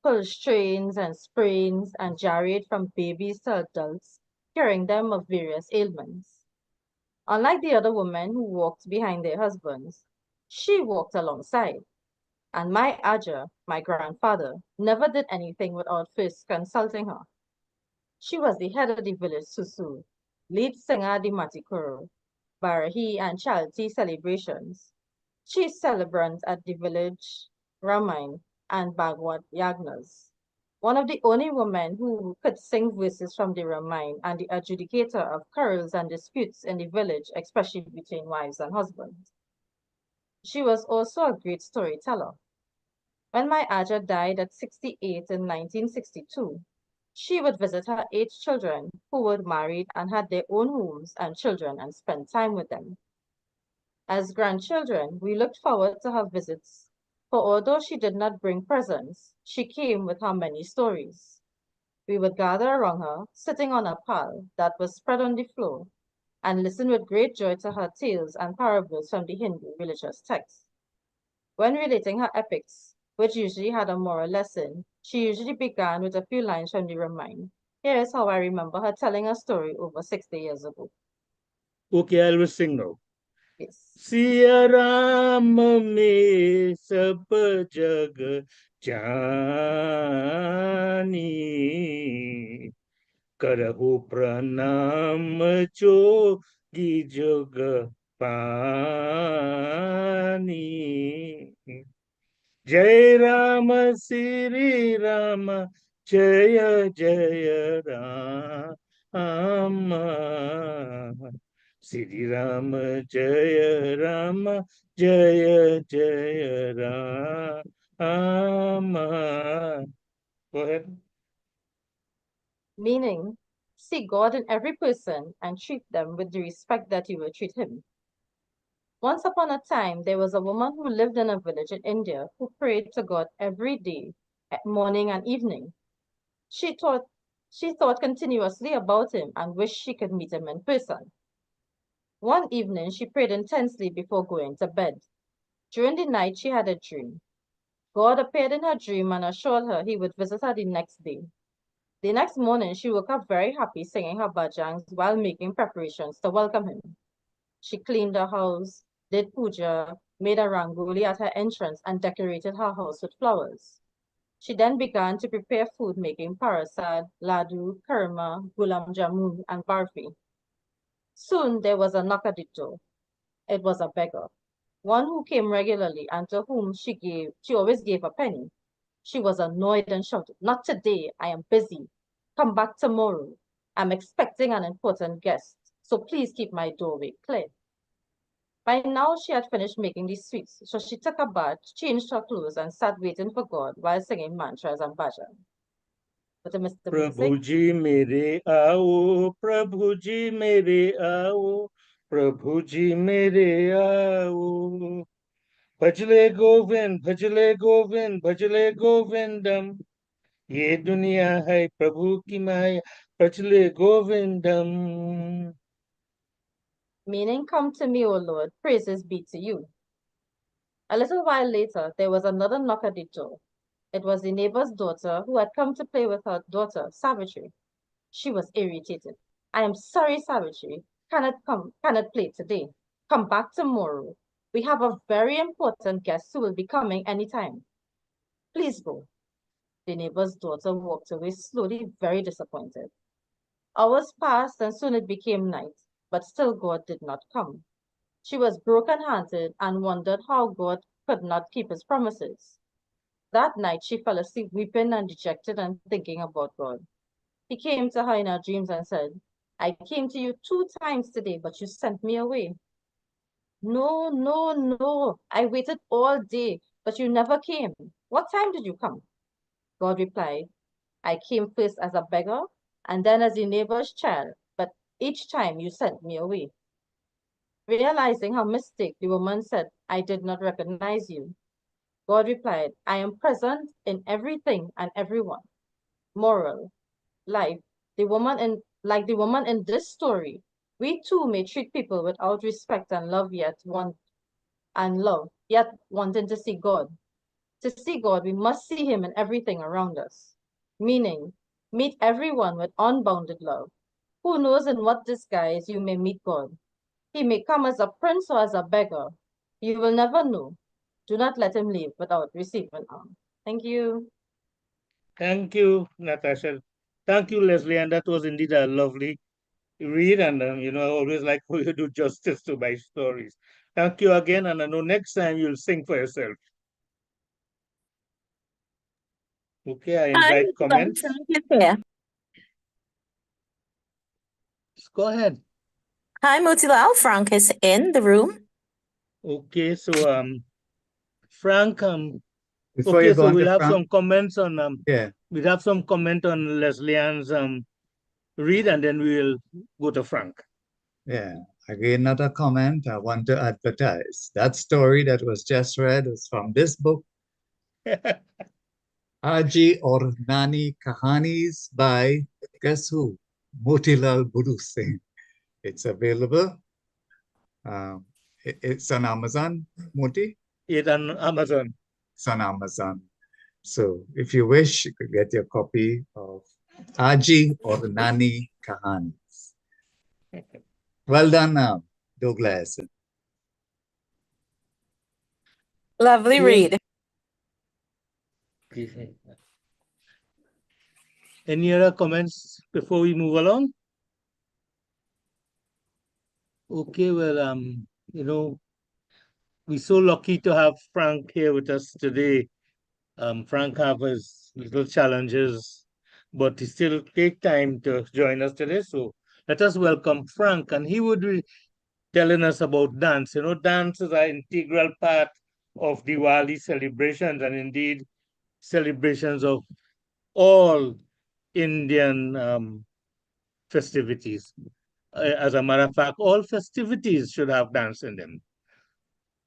Speaker 8: pulled strains and sprains, and gyrate from babies to adults, curing them of various ailments. Unlike the other women who walked behind their husbands, she walked alongside. And my Aja, my grandfather, never did anything without first consulting her. She was the head of the village Susu, lead singer at the Matikuro, Barahi and Charity celebrations, chief celebrant at the village Ramayana and Bhagwat Yagnas. One of the only women who could sing verses from the Ramayana and the adjudicator of quarrels and disputes in the village, especially between wives and husbands. She was also a great storyteller. When my Aja died at 68 in 1962, she would visit her 8 children who were married and had their own homes and children and spend time with them. As grandchildren, we looked forward to her visits, for although she did not bring presents, she came with her many stories. We would gather around her, sitting on a pile that was spread on the floor, and listen with great joy to her tales and parables from the Hindu religious texts. When relating her epics, which usually had a moral lesson, she usually began with a few lines from the Ramayana. Here is how I remember her telling a story over 60 years ago.
Speaker 1: Okay, I will sing now.
Speaker 8: Yes.
Speaker 1: Siya Ram में सब जग जानी करहु प्रणाम जोगी जुग पानी जय राम श्री राम जय जय राम श्री राम जय राम जय जय Ram. Go ahead.
Speaker 8: Meaning, see God in every person and treat them with the respect that you will treat him. Once upon a time, there was a woman who lived in a village in India who prayed to God every day, at morning and evening. She thought she thought continuously about him and wished she could meet him in person. One evening, she prayed intensely before going to bed. During the night, she had a dream. God appeared in her dream and assured her he would visit her the next day. The next morning, she woke up very happy singing her bhajangs while making preparations to welcome him. She cleaned her house, did puja, made a rangoli at her entrance, and decorated her house with flowers. She then began to prepare food, making parasad, ladu, kurma, gulam jamun, and barfi. Soon there was a knock at the door. It was a beggar, one who came regularly and to whom she always gave a penny. She was annoyed and shouted, "Not today, I am busy. Come back tomorrow. I'm expecting an important guest, so please keep my doorway clear." By now she had finished making the sweets, so she took a bath, changed her clothes, and sat waiting for God while singing mantras and bhajan. But Mr.
Speaker 1: Prabhu
Speaker 8: Music,
Speaker 1: जी मेरे आओ प्रभु जी मेरे आओ प्रभु जी मेरे आओ भजले गोविंद भजले गोविंदम ये दुनिया है प्रभु की माया भजले गोविंदम.
Speaker 8: meaning, "Come to me, O Lord, praises be to you." A little while later, there was another knock at the door. It was the neighbor's daughter who had come to play with her daughter, Savitri. She was irritated. "I am sorry, Savitri. Cannot play today. Come back tomorrow. We have a very important guest who will be coming anytime. Please go." The neighbor's daughter walked away slowly, very disappointed. Hours passed and soon it became night, but still God did not come. She was broken-hearted and wondered how God could not keep his promises. That night she fell asleep weeping and dejected and thinking about God. He came to her in her dreams and said, "I came to you 2 times today, but you sent me away." No, no, no. I waited all day, but you never came. What time did you come? God replied, I came first as a beggar and then as your neighbor's child, but each time you sent me away. Realizing her mistake, the woman said, I did not recognize you. God replied, I am present in everything and everyone. Moral, life, like the woman in this story, we too may treat people without respect and love, yet wanting to see God. To see God, we must see him in everything around us. Meaning, meet everyone with unbounded love. Who knows in what disguise you may meet God? He may come as a prince or as a beggar. You will never know. Do not let him leave without receiving honor. Thank you.
Speaker 1: Thank you, Natasha. Thank you, Leslie. And that was indeed a lovely read. And, I always like how you do justice to my stories. Thank you again. And I know next time you'll sing for yourself. Okay, I
Speaker 2: Hi,
Speaker 1: invite comments.
Speaker 2: Frank is here.
Speaker 1: Go ahead.
Speaker 2: Hi, Mutilal. Frank is in the room.
Speaker 1: Okay, so Frank,
Speaker 4: Before
Speaker 1: okay,
Speaker 4: you go
Speaker 1: so
Speaker 4: on
Speaker 1: we'll
Speaker 4: to
Speaker 1: have
Speaker 4: Frank,
Speaker 1: some comments on
Speaker 4: yeah,
Speaker 1: we'll have some comment on Leslie Ann's read, and then we'll go to Frank.
Speaker 4: yeah. Again, another comment I want to advertise. That story that was just read is from this book, Aji or Nani Kahanis by, guess who? Motilal Buru Singh. It's available. It's on Amazon, Moti?
Speaker 1: It's on Amazon.
Speaker 4: It's on Amazon. So if you wish, you could get your copy of Aji or Nani Kahanis. Well done, Douglas.
Speaker 2: Lovely read.
Speaker 1: Any other comments before we move along? Okay, well, we're so lucky to have Frank here with us today. Frank have his little challenges, but he still take time to join us today. So let us welcome Frank, and he would be telling us about dance. Dance is an integral part of Diwali celebrations, and indeed celebrations of all Indian festivities. As a matter of fact, all festivities should have dance in them,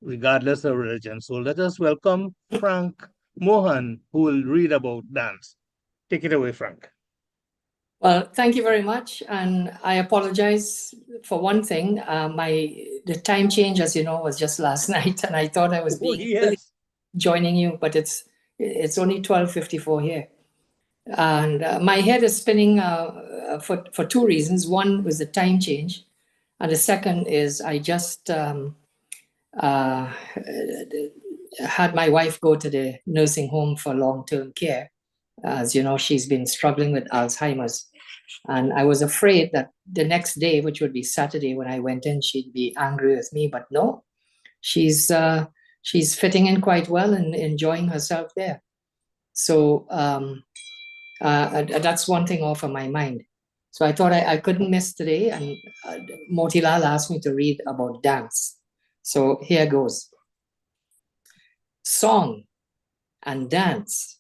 Speaker 1: regardless of religion. So let us welcome Frank Mohan, who will read about dance. Take it away, Frank.
Speaker 9: Well, thank you very much, and I apologize for one thing. The time change, as you know, was just last night, and I thought I was joining you, but it's only 12:54 here, and my head is spinning for two reasons. One was the time change, and the second is I just had my wife go to the nursing home for long-term care. As you know, she's been struggling with Alzheimer's. And I was afraid that the next day, which would be Saturday when I went in, she'd be angry with me. But no, she's fitting in quite well and enjoying herself there. So that's one thing off of my mind. So I thought I couldn't miss today. And Motilal asked me to read about dance. So here goes. Song and dance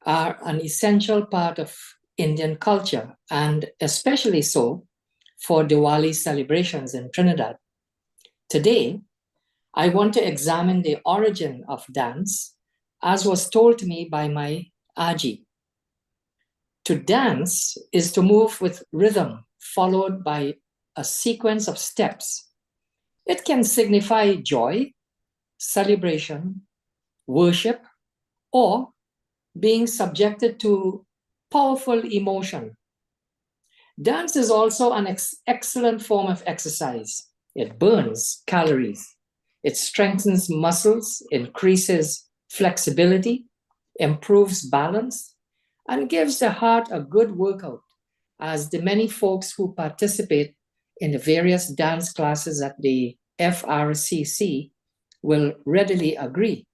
Speaker 9: are an essential part of Indian culture, and especially so for Diwali celebrations in Trinidad. Today, I want to examine the origin of dance, as was told to me by my Aji. To dance is to move with rhythm, followed by a sequence of steps. It can signify joy, celebration, worship, or being subjected to powerful emotion. Dance is also an excellent form of exercise. It burns calories. It strengthens muscles, increases flexibility, improves balance, and gives the heart a good workout, as the many folks who participate in the various dance classes at the FRCC will readily agree.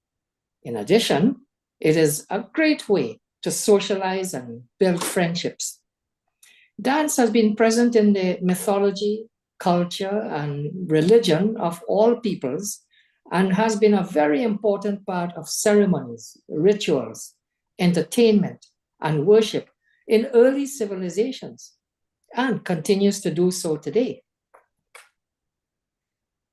Speaker 9: In addition, it is a great way to socialize and build friendships. Dance has been present in the mythology, culture, and religion of all peoples, and has been a very important part of ceremonies, rituals, entertainment, and worship in early civilizations, and continues to do so today.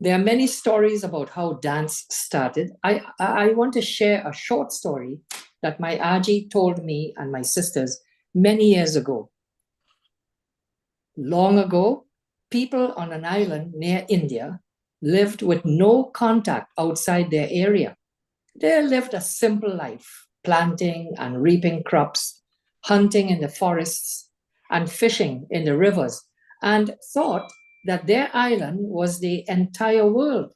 Speaker 9: There are many stories about how dance started. I want to share a short story that my Aji told me and my sisters many years ago. Long ago, people on an island near India lived with no contact outside their area. They lived a simple life, planting and reaping crops, hunting in the forests, and fishing in the rivers, and thought that their island was the entire world.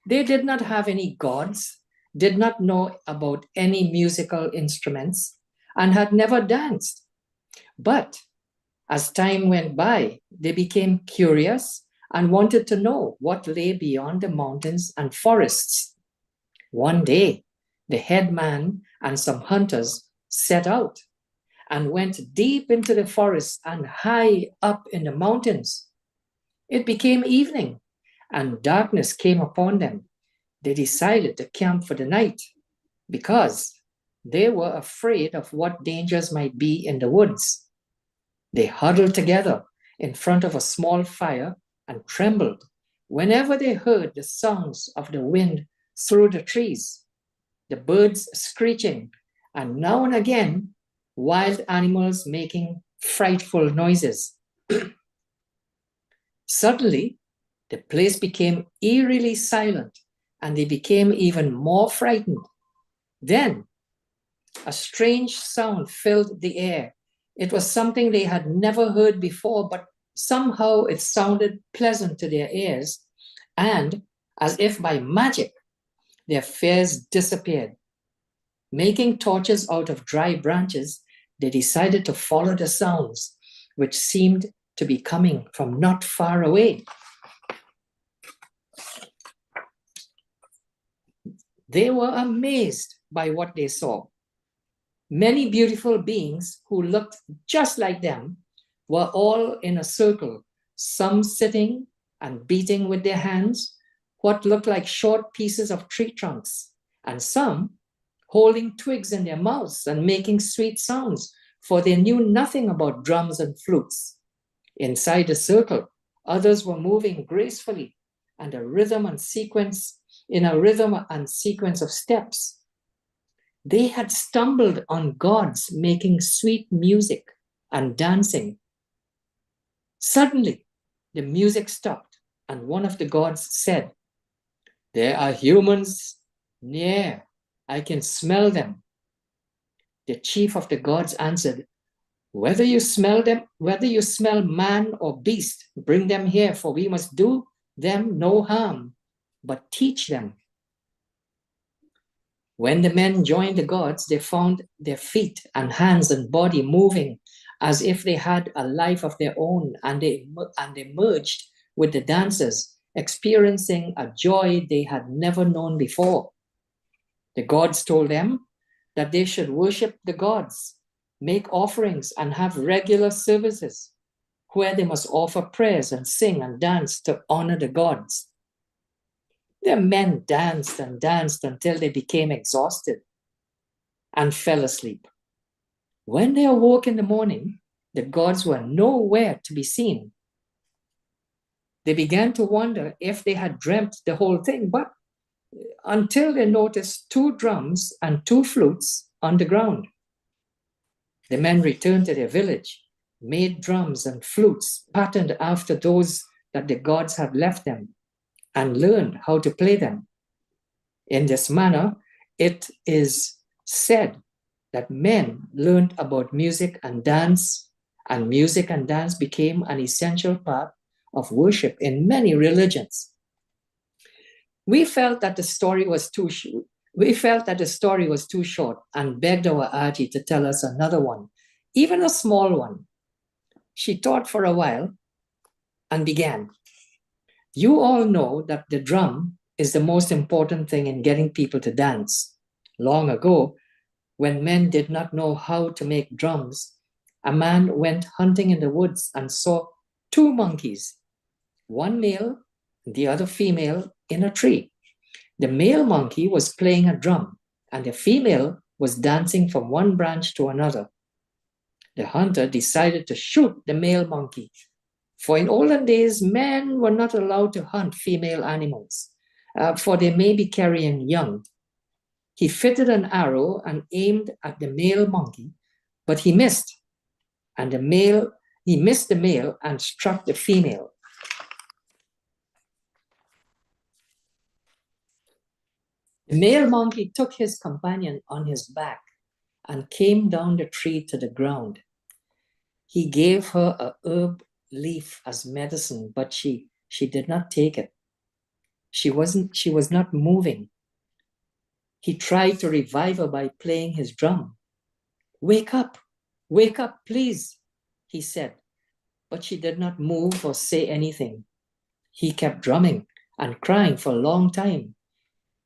Speaker 9: They did not have any gods, did not know about any musical instruments, and had never danced. But as time went by, they became curious and wanted to know what lay beyond the mountains and forests. One day, the headman and some hunters set out and went deep into the forest and high up in the mountains. It became evening, and darkness came upon them. They decided to camp for the night because they were afraid of what dangers might be in the woods. They huddled together in front of a small fire and trembled whenever they heard the sounds of the wind through the trees, the birds screeching, and now and again, wild animals making frightful noises. Suddenly, the place became eerily silent, and they became even more frightened. Then, a strange sound filled the air. It was something they had never heard before, but somehow it sounded pleasant to their ears, and as if by magic, their fears disappeared. Making torches out of dry branches, they decided to follow the sounds, which seemed to be coming from not far away. They were amazed by what they saw. Many beautiful beings who looked just like them were all in a circle, some sitting and beating with their hands what looked like short pieces of tree trunks, and some holding twigs in their mouths and making sweet sounds, for they knew nothing about drums and flutes. Inside the circle, others were moving gracefully and in a rhythm and sequence of steps. They had stumbled on gods making sweet music and dancing. Suddenly, the music stopped, and one of the gods said, "There are humans near. I can smell them." The chief of the gods answered, whether you smell man or beast, bring them here, for we must do them no harm, but teach them." When the men joined the gods, they found their feet and hands and body moving as if they had a life of their own, and they merged with the dancers, experiencing a joy they had never known before. The gods told them that they should worship the gods, make offerings, and have regular services where they must offer prayers and sing and dance to honor the gods. The men danced and danced until they became exhausted and fell asleep. When they awoke in the morning, the gods were nowhere to be seen. They began to wonder if they had dreamt the whole thing, but until they noticed 2 drums and 2 flutes on the ground. The men returned to their village, made drums and flutes patterned after those that the gods had left them, and learned how to play them. In this manner, it is said that men learned about music and dance, and music and dance became an essential part of worship in many religions. We felt that the story was too short and begged our Aji to tell us another one, even a small one. She thought for a while and began. You all know that the drum is the most important thing in getting people to dance. Long ago, when men did not know how to make drums, a man went hunting in the woods and saw 2 monkeys. one male, the other female, in a tree. The male monkey was playing a drum, and the female was dancing from one branch to another. The hunter decided to shoot the male monkey, for in olden days, men were not allowed to hunt female animals, for they may be carrying young. He fitted an arrow and aimed at the male monkey, but he missed, and he missed the male and struck the female. The male monkey took his companion on his back and came down the tree to the ground. He gave her a herb leaf as medicine, but she did not take it. She was not moving. He tried to revive her by playing his drum. Wake up, please, he said, but she did not move or say anything. He kept drumming and crying for a long time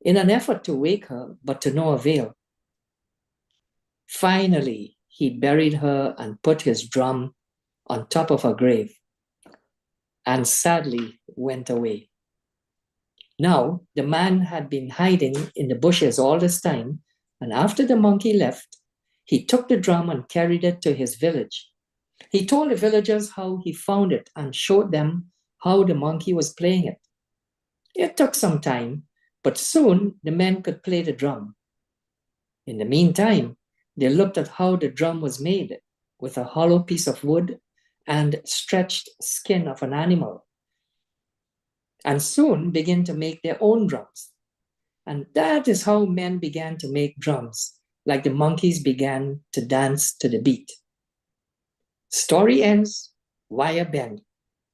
Speaker 9: in an effort to wake her, but to no avail. Finally, he buried her and put his drum on top of her grave and sadly went away. Now, the man had been hiding in the bushes all this time, and after the monkey left, he took the drum and carried it to his village. He told the villagers how he found it and showed them how the monkey was playing it. It took some time, but soon the men could play the drum. In the meantime, they looked at how the drum was made with a hollow piece of wood and stretched skin of an animal, and soon began to make their own drums. And that is how men began to make drums, like the monkeys began to dance to the beat. Story ends, wire bend,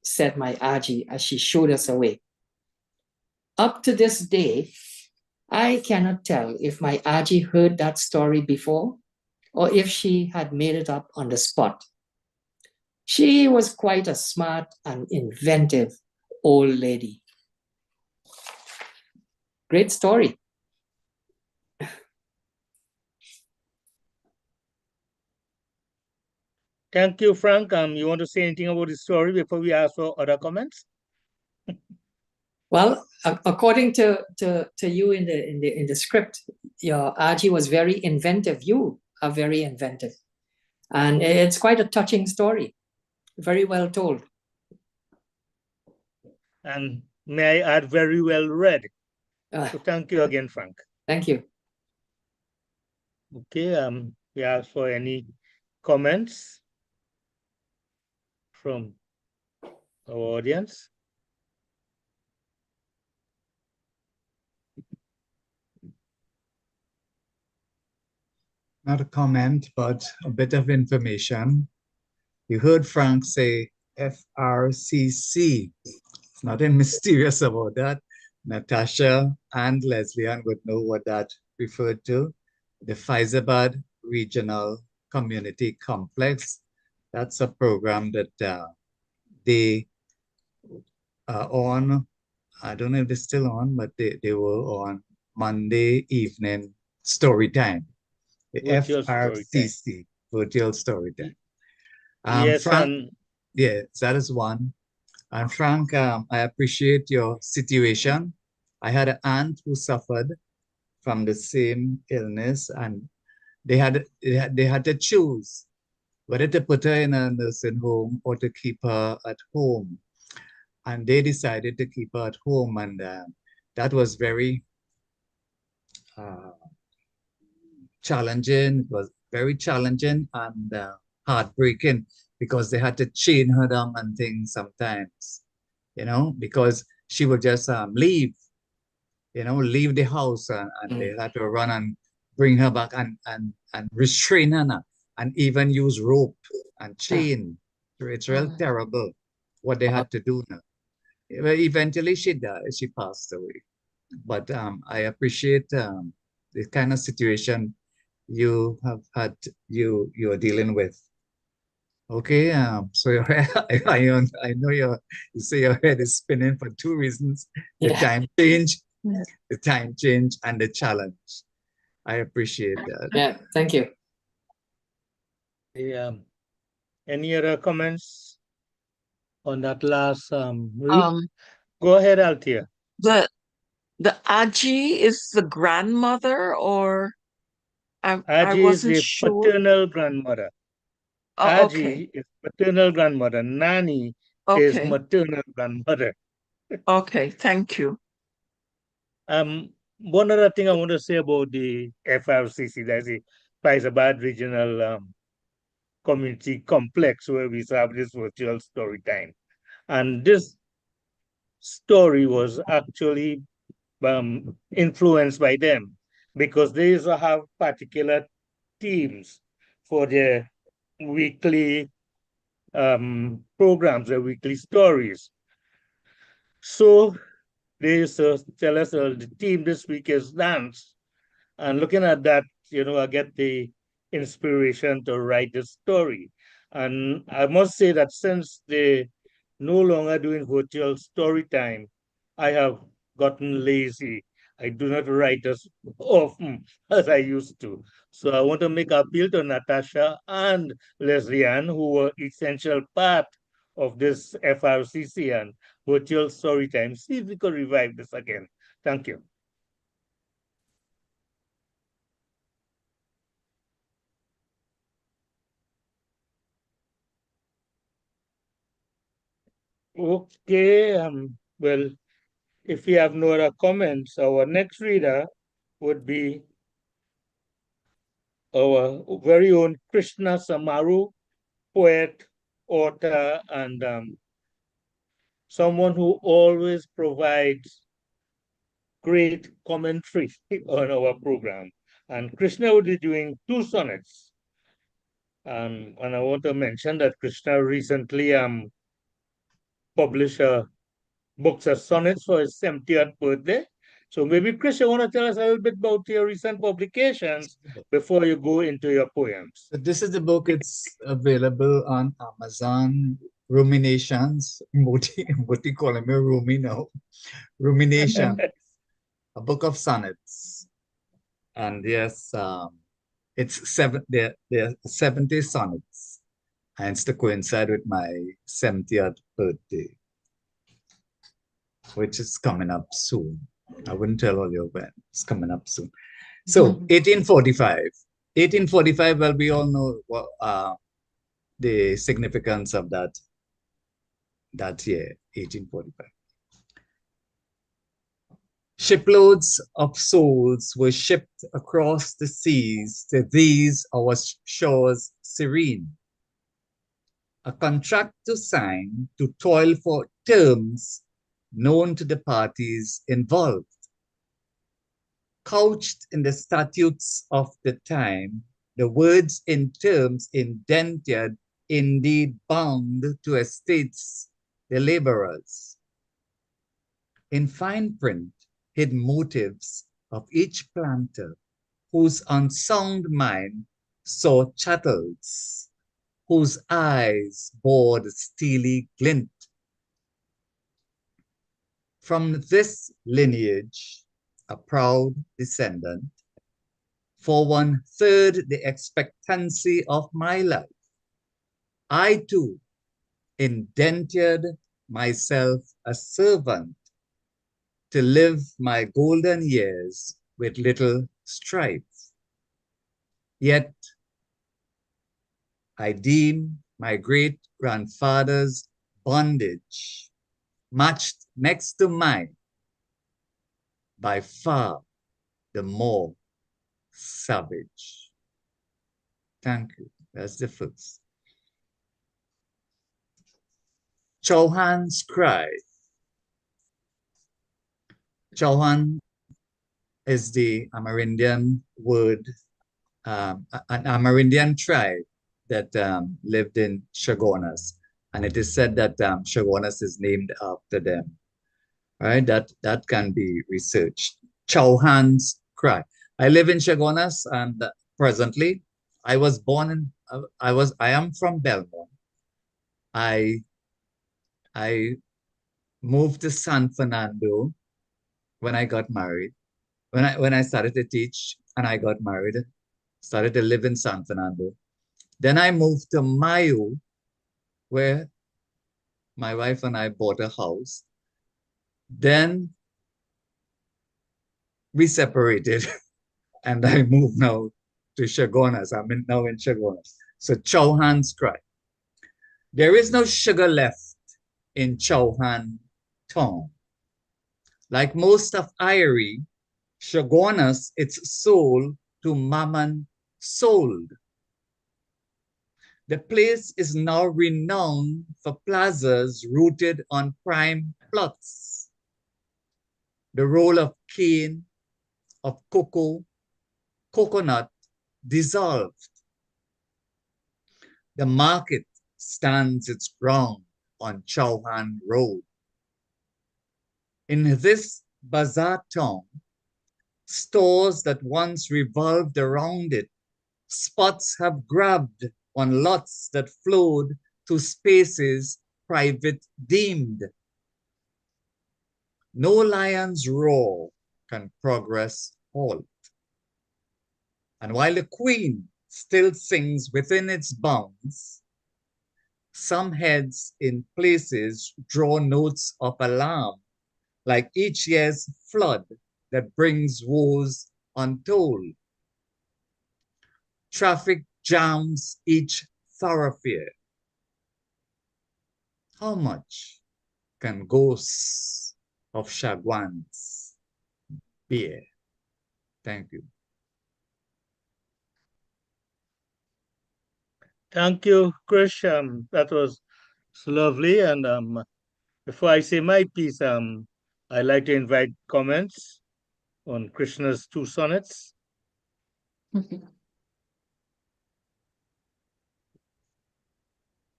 Speaker 9: said my Aji as she showed us a way. Up to this day, I cannot tell if my Aji heard that story before or if she had made it up on the spot. She was quite a smart and inventive old lady. Great story.
Speaker 1: Thank you, Frank. You want to say anything about the story before we ask for other comments?
Speaker 9: Well, according to you in the script, your Aji was very inventive. You are very inventive, and it's quite a touching story. Very well told.
Speaker 1: And may I add, very well read. So thank you again, Frank.
Speaker 9: Thank you.
Speaker 1: Okay. We ask for any comments from our audience.
Speaker 4: Not a comment, but a bit of information. You heard Frank say FRCC. It's nothing mysterious about that. Natasha and Leslie Ann would know what that referred to. The Faizabad Regional Community Complex. That's a program that they are on. I don't know if they're still on, but they were on Monday evening story time. The
Speaker 1: Virtual
Speaker 4: FRCC, Virtual Story Time.
Speaker 1: Yes,
Speaker 4: Frank, yes, that is one. And Frank, I appreciate your situation. I had an aunt who suffered from the same illness, and they had to choose whether to put her in a nursing home or to keep her at home. And they decided to keep her at home, and that was very challenging. It was very challenging and heartbreaking because they had to chain her down and things sometimes, because she would just leave the house, and they had to run and bring her back and restrain her now, and even use rope and chain. It's real terrible what they had to do now. Eventually she died, she passed away. But I appreciate the kind of situation you have had, you're dealing with. Okay, so your head, I know you say your head is spinning for two reasons: the time change, and the challenge. I appreciate that.
Speaker 9: Yeah, thank you.
Speaker 1: Yeah. Any other comments on that last read.
Speaker 5: Um,
Speaker 1: Go ahead, Althea.
Speaker 5: the Aji is the grandmother, or I
Speaker 1: Aji is
Speaker 5: wasn't
Speaker 1: the
Speaker 5: sure.
Speaker 1: paternal grandmother.
Speaker 5: Oh, okay,
Speaker 1: Aji is paternal grandmother. Nani is
Speaker 5: okay,
Speaker 1: maternal grandmother.
Speaker 5: okay. Thank you.
Speaker 1: One other thing I want to say about the FRCC, that's the Faizabad Regional Community Complex, where we have this virtual story time. And this story was actually influenced by them because they used to have particular teams for their weekly programs, their weekly stories. So they used to tell us the team this week is dance. And looking at that, I get the inspiration to write the story. And I must say that since they no longer doing virtual story time, I have gotten lazy. I do not write as often as I used to. So I want to make appeal to Natasha and Leslie Ann, who were essential part of this FRCC and virtual story time. See if we could revive this again. Thank you. Okay, well, if we have no other comments, our next reader would be our very own Krishna Samaru, poet, author, and someone who always provides great commentary on our program. And Krishna will be doing 2 sonnets. And I want to mention that Krishna recently published a books as sonnets for his 70th birthday. So maybe, Chris, you want to tell us a little bit about your recent publications before you go into your poems.
Speaker 4: So this is the book. It's available on Amazon. Ruminations. Moti calling me Rumi now. Rumination. A book of sonnets. And yes, it's there are 70 sonnets. And it's to coincide with my 70th birthday, which is coming up soon. I wouldn't tell all you when. It's coming up soon. So 1845. 1845, well, we all know what, the significance of that year, 1845. Shiploads of souls were shipped across the seas to these our shores serene. A contract to sign to toil for terms known to the parties involved. Couched in the statutes of the time, the words in terms indented indeed bound to estates the laborers. In fine print, hid motives of each planter whose unsound mind saw chattels, whose eyes bore the steely glint. From this lineage, a proud descendant, for 1/3 the expectancy of my life, I too indentured myself a servant to live my golden years with little strife. Yet I deem my great-grandfather's bondage matched next to mine by far the more savage. Thank you. That's the first. Chauhan's Cry. Chauhan is the Amerindian word, an Amerindian tribe that lived in Chagonas. And it is said that Chagonas is named after them. Right? That can be researched. Chauhan's Cry. I live in Chagonas, and presently I was born in, I am from Belmont. I moved to San Fernando when I got married. When I started to teach and I got married, started to live in San Fernando. Then I moved to Mayo, where my wife and I bought a house. Then we separated and I moved now to Chaguanas. I'm now in Chaguanas. So Chauhan's cry. There is no sugar left in Chauhan town. Like most of Irie, Chaguanas, its soul to Mammon sold. The place is now renowned for plazas rooted on prime plots. The role of cane, of cocoa, coconut dissolved. The market stands its ground on Chauhan Road. In this bazaar town, stores that once revolved around it, spots have grabbed on lots that flowed to spaces private deemed. No lion's roar can progress halt. And while the queen still sings within its bounds, some heads in places draw notes of alarm, like each year's flood that brings woes untold. Traffic jams each thoroughfare. How much can ghosts of Chaguans bear? Thank you.
Speaker 1: Thank you, Krish. That was lovely. And before I say my piece, I'd like to invite comments on Krishna's two sonnets.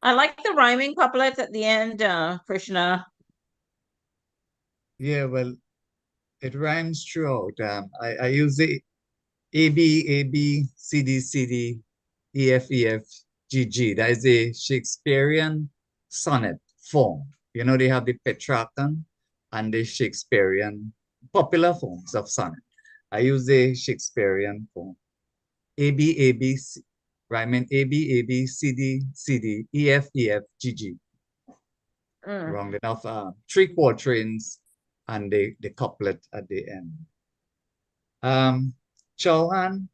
Speaker 3: I like the rhyming couplet at the end, Krishna.
Speaker 4: Yeah, well, it rhymes throughout. I use the A, B, A, B, C, D, C, D, E, F, E, F, G, G. That is a Shakespearean sonnet form. You know, they have the Petrarchan and the Shakespearean popular forms of sonnet. I use the Shakespearean form. A, B, A, B, C, rhyming A, B, A, B, C, D, C, D, E, F, E, F, G, G. Wrong enough. 3 quatrains and the couplet at the end. Chauhan,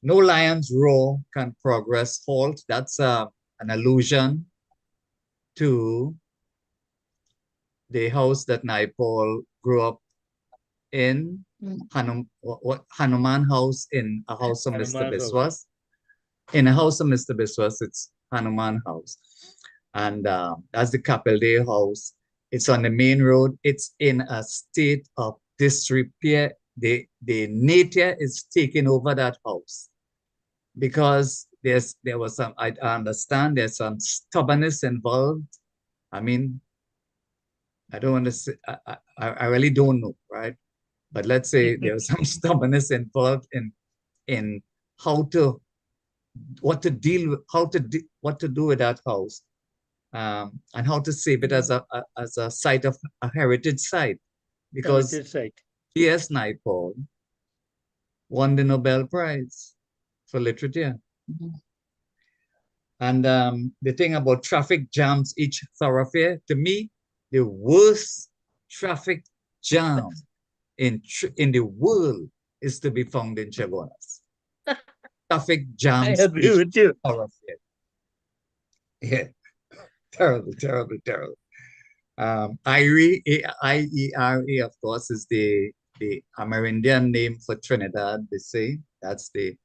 Speaker 4: no lion's roar can progress halt. That's an allusion to the house that Naipaul grew up in, Hanuman House, in a house of Mr.
Speaker 1: Hanuman House.
Speaker 4: Biswas. In a house of Mr. Biswas, it's Hanuman House. And that's the Capel House. It's on the main road. It's in a state of disrepair. The nature is taking over that house because there was some, I understand there's some stubbornness involved. I mean, I don't want to say, I really don't know, right? But let's say there was some stubbornness involved in what to deal with, what to do with that house, and how to save it as a site of a heritage site, because
Speaker 1: Heritage site.
Speaker 4: T.S. Naipaul won the Nobel Prize for literature. And the thing about traffic jams each thoroughfare, to me, the worst traffic jam in the world is to be found in Chaguanas. Traffic jams
Speaker 1: I agree with you.
Speaker 4: thoroughfare. Yeah, terrible, terrible, terrible. IERA, IERA, of course, is the Amerindian name for Trinidad, they say. That's the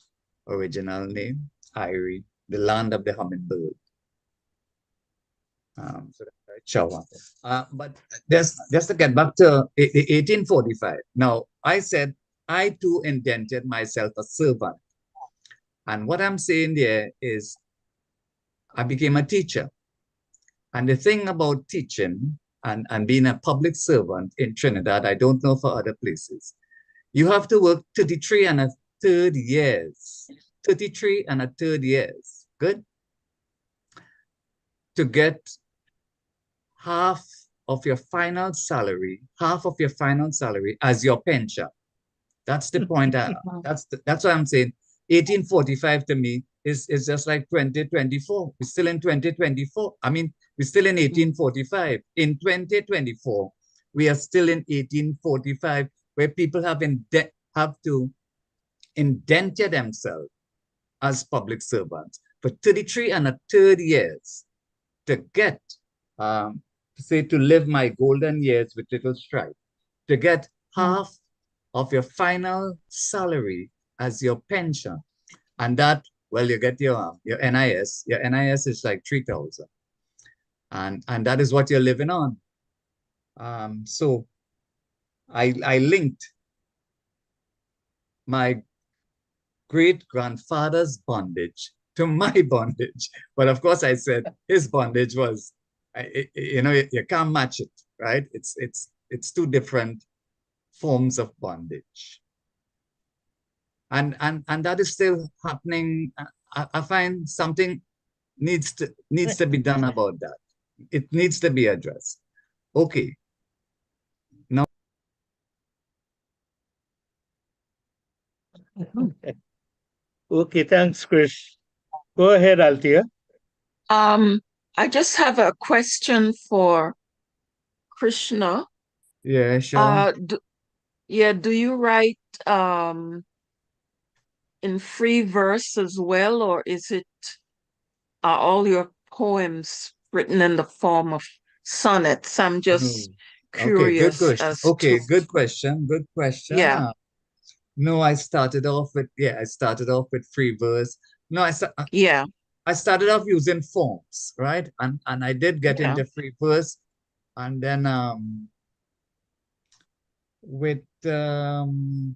Speaker 4: original name, IERA, the land of the hummingbird. But just to get back to 1845. Now, I said I too indented myself a servant. And what I'm saying there is I became a teacher. And the thing about teaching and being a public servant in Trinidad, I don't know for other places, you have to work 33 and a third years. 33 and a third years. Good? To get half of your final salary as your pension. That's the point. That's why I'm saying 1845 to me is just like 2024. We're still in 2024. I mean, we're still in 1845. In 2024, we are still in 1845, where people have to indenture themselves as public servants for 33 and a third years to get, say, to live my golden years with little stripe, to get half of your final salary as your pension. And that, well, you get your NIS. Your NIS is like 3,000. And that is what you're living on. So I linked my great-grandfather's bondage to my bondage. But of course, I said his bondage was, you know, you can't match it, right? It's two different forms of bondage. And that is still happening. I find something needs to be done about that. It needs to be addressed. Okay. Now.
Speaker 1: Okay, thanks, Chris. Go ahead, Althea.
Speaker 5: I just have a question for Krishna.
Speaker 4: Yeah, sure.
Speaker 5: Do you write in free verse as well, or are all your poems written in the form of sonnets? I'm just curious
Speaker 4: good question.
Speaker 5: as
Speaker 4: Okay,
Speaker 5: to
Speaker 4: good question. Good question.
Speaker 5: Yeah.
Speaker 4: No, I started off with free verse. No, I started off using forms, right? And I did get into free verse, and then with the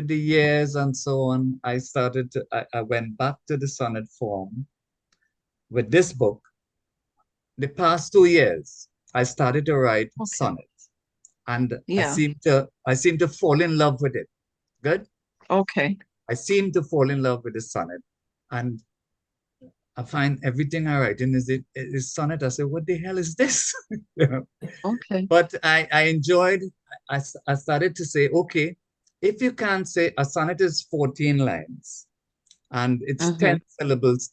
Speaker 4: years and so on, I went back to the sonnet form. With this book, the past 2 years, I started to write sonnets, and I seem to fall in love with it. Good.
Speaker 5: Okay.
Speaker 4: I seem to fall in love with the sonnet, and I find everything I write in is sonnet. I say, what the hell is this? You know?
Speaker 5: Okay.
Speaker 4: But I enjoyed. I started to say, okay, if you can't say a sonnet is 14 lines, and it's 10 syllables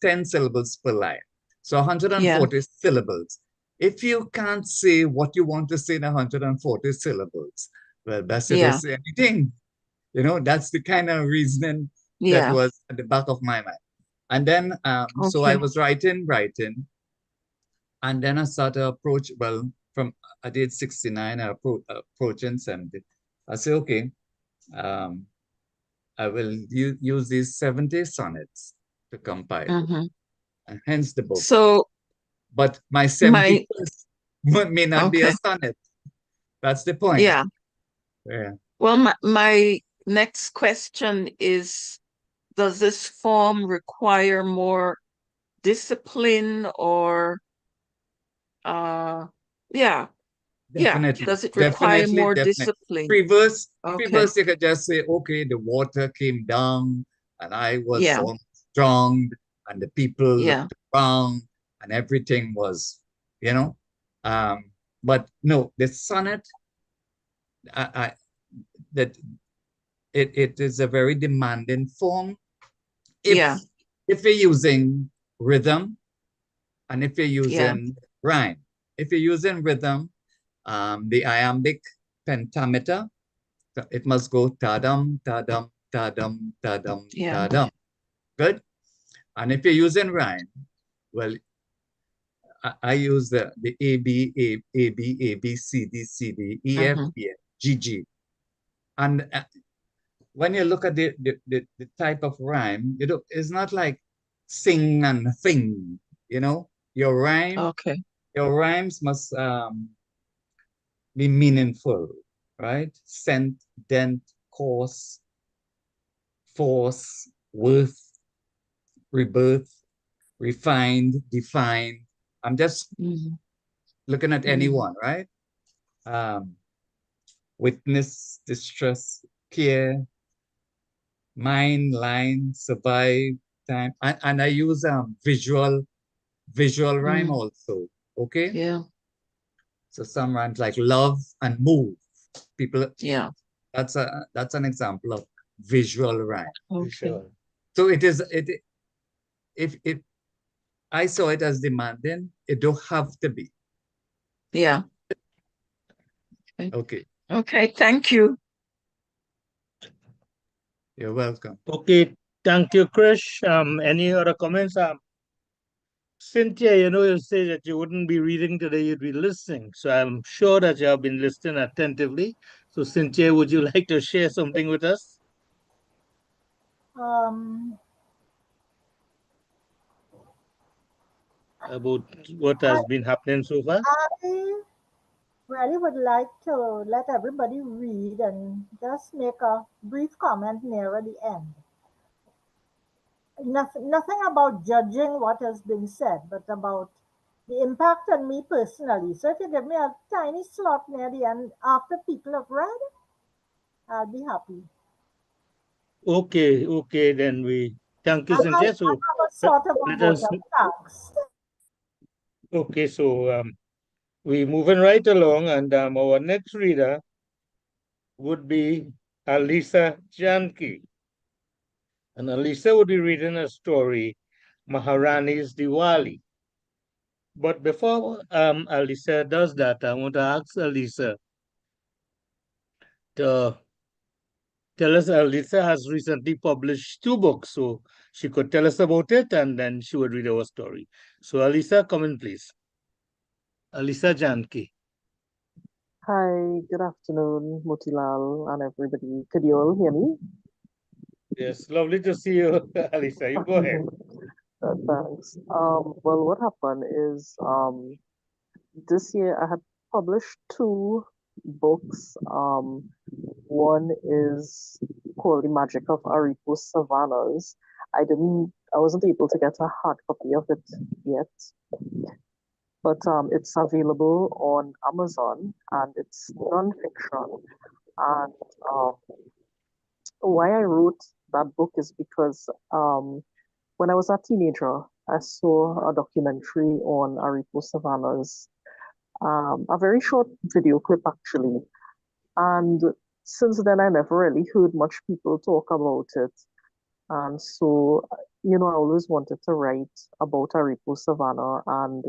Speaker 4: per line, so 140 syllables. If you can't say what you want to say in 140 syllables, well, best to say anything. You know, that's the kind of reasoning that was at the back of my mind. And then, so I was writing, and then I started to approach, from I did 69, I approaching 70. I say, okay, I will use these 70 sonnets to compile, and hence the book.
Speaker 5: So,
Speaker 4: but my 71st may not be a sonnet. That's the point.
Speaker 5: Yeah.
Speaker 4: Yeah.
Speaker 5: Well, my next question is, does this form require more discipline, or
Speaker 4: Definitely.
Speaker 5: does it require more discipline?
Speaker 4: Free verse, you could just say, okay, the water came down and I was strong, and the people looked around and everything was, you know. But no, the sonnet, that it is a very demanding form. If you're using rhythm, and if you're using rhyme. If you're using rhythm, the iambic pentameter, it must go ta-dum, ta-dum, ta-dum, ta-dum, ta-dum. Good? And if you're using rhyme, well, I use the A, B, A, B, A, B, C, D, C, D, E, F, E, F, G, G. And when you look at the type of rhyme, it's not like sing and thing, you know? Your rhymes must be meaningful, right? Scent, dent, course, force, worth, rebirth, refined, defined. I'm just looking at anyone, right? Witness, distress, care, mind, line, survive, time. And I use visual rhyme also. Okay.
Speaker 5: Yeah.
Speaker 4: So some rhymes like love and move. People. Yeah. That's an example of visual rhyme.
Speaker 5: Okay.
Speaker 4: So it is if I saw it as demanding, it don't have to be.
Speaker 5: Yeah.
Speaker 4: Okay,
Speaker 5: Okay, thank you.
Speaker 4: you're welcome.
Speaker 1: Okay, thank you, Krish. Any other comments? Cynthia, you say that you wouldn't be reading today, you'd be listening. So I'm sure that you have been listening attentively. So Cynthia, would you like to share something with us
Speaker 10: Um,
Speaker 1: about what has been happening so far?
Speaker 10: I really would like to let everybody read and just make a brief comment near the end. Nothing about judging what has been said, but about the impact on me personally. So if you give me a tiny slot near the end after people have read, I'll be happy.
Speaker 1: Okay, then we thank you,
Speaker 10: And I
Speaker 1: Cynthia. So
Speaker 10: have a
Speaker 1: let
Speaker 10: sort of a
Speaker 1: let
Speaker 10: vote
Speaker 1: us,
Speaker 10: of thanks.
Speaker 1: okay, so we moving right along, and our next reader would be Alisa Janki. And Alisa would be reading a story, Maharani's Diwali. But before Alisa does that, I want to ask Alisa to tell us. Alisa has recently published 2 books, so she could tell us about it, and then she would read our story. So Alisa, come in, please. Alisa Janki.
Speaker 11: Hi, good afternoon, Motilal and everybody. Could you all hear me?
Speaker 1: Yes, lovely to see you, Alisa. You go ahead.
Speaker 11: Thanks. Well, what happened is this year I had published 2 books. One is called The Magic of Aripo Savannas. I wasn't able to get a hard copy of it yet, but it's available on Amazon and it's nonfiction. And um, why I wrote that book is because when I was a teenager, I saw a documentary on Aripo Savannas, a very short video clip actually. And since then, I never really heard much people talk about it. And so, I always wanted to write about Aripo Savannah and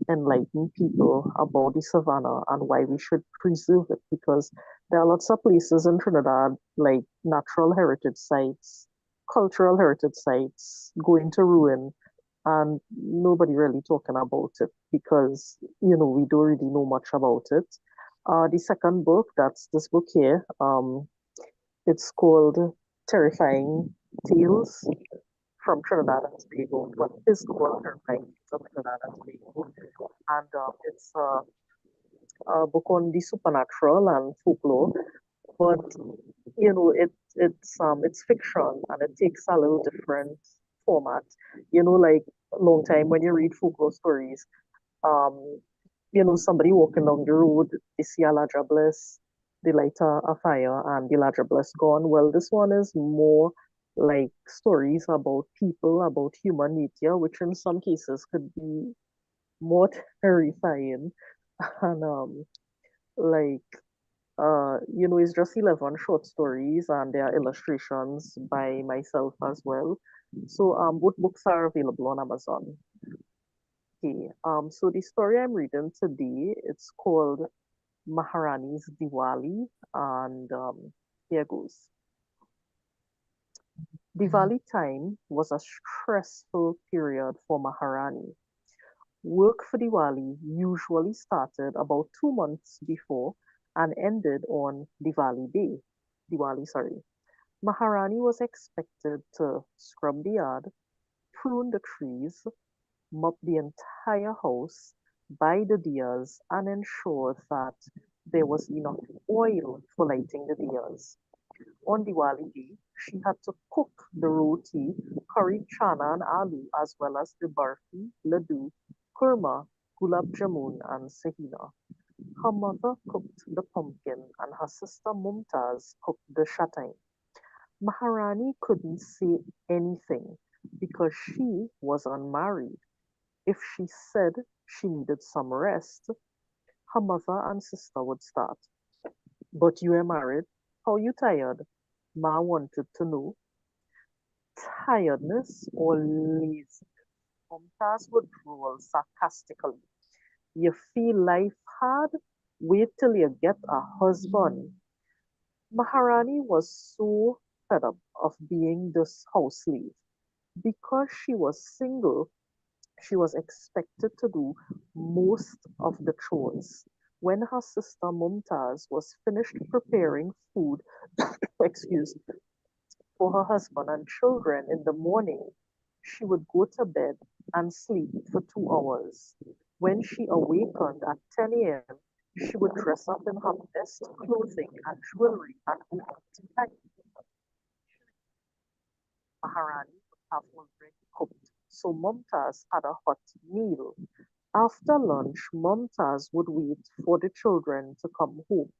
Speaker 11: enlighten people about the savannah and why we should preserve it because there are lots of places in Trinidad, like natural heritage sites, cultural heritage sites, going to ruin, and nobody really talking about it because, we don't really know much about it. The second book, that's this book here, it's called Terrifying Tales from Trinidad and Tobago. Well, it is called Terrifying Tales of Trinidad and Tobago. And it's a book on the supernatural and folklore. But, it's fiction and it takes a little different format. Like a long time when you read folklore stories, um, somebody walking down the road, they see a ladder bliss, they light a fire, and the ladder bliss gone. Well, this one is more like stories about people, about human nature, which in some cases could be more terrifying. And like it's just 11 short stories, and there are illustrations by myself as well. So both books are available on Amazon. Okay, so the story I'm reading today, it's called Maharani's Diwali, and here goes. Diwali time was a stressful period for Maharani. Work for Diwali usually started about 2 months before and ended on Diwali Day. Diwali, sorry. Maharani was expected to scrub the yard, prune the trees, mop the entire house, buy the diyas, and ensure that there was enough oil for lighting the diyas. On Diwali Day, she had to cook the roti, curry chana and aloo, as well as the barfi, laddu, kurma, gulab jamun, and sahina. Her mother cooked the pumpkin and her sister Mumtaz cooked the shatai. Maharani couldn't say anything because she was unmarried. If she said she needed some rest, her mother and sister would start. But you are married. How you tired? Ma wanted to know. Tiredness or lazy? Mumtaz would drawl sarcastically. You feel life hard? Wait till you get a husband. Maharani was so fed up of being this house slave. Because she was single, she was expected to do most of the chores. When her sister Mumtaz was finished preparing food, excuse me, for her husband and children in the morning, she would go to bed and sleep for 2 hours. When she awakened at 10 a.m., she would dress up in her best clothing and jewelry and go out to night. Maharani would have already cooked, so Mumtaz had a hot meal. After lunch, Mumtaz would wait for the children to come home.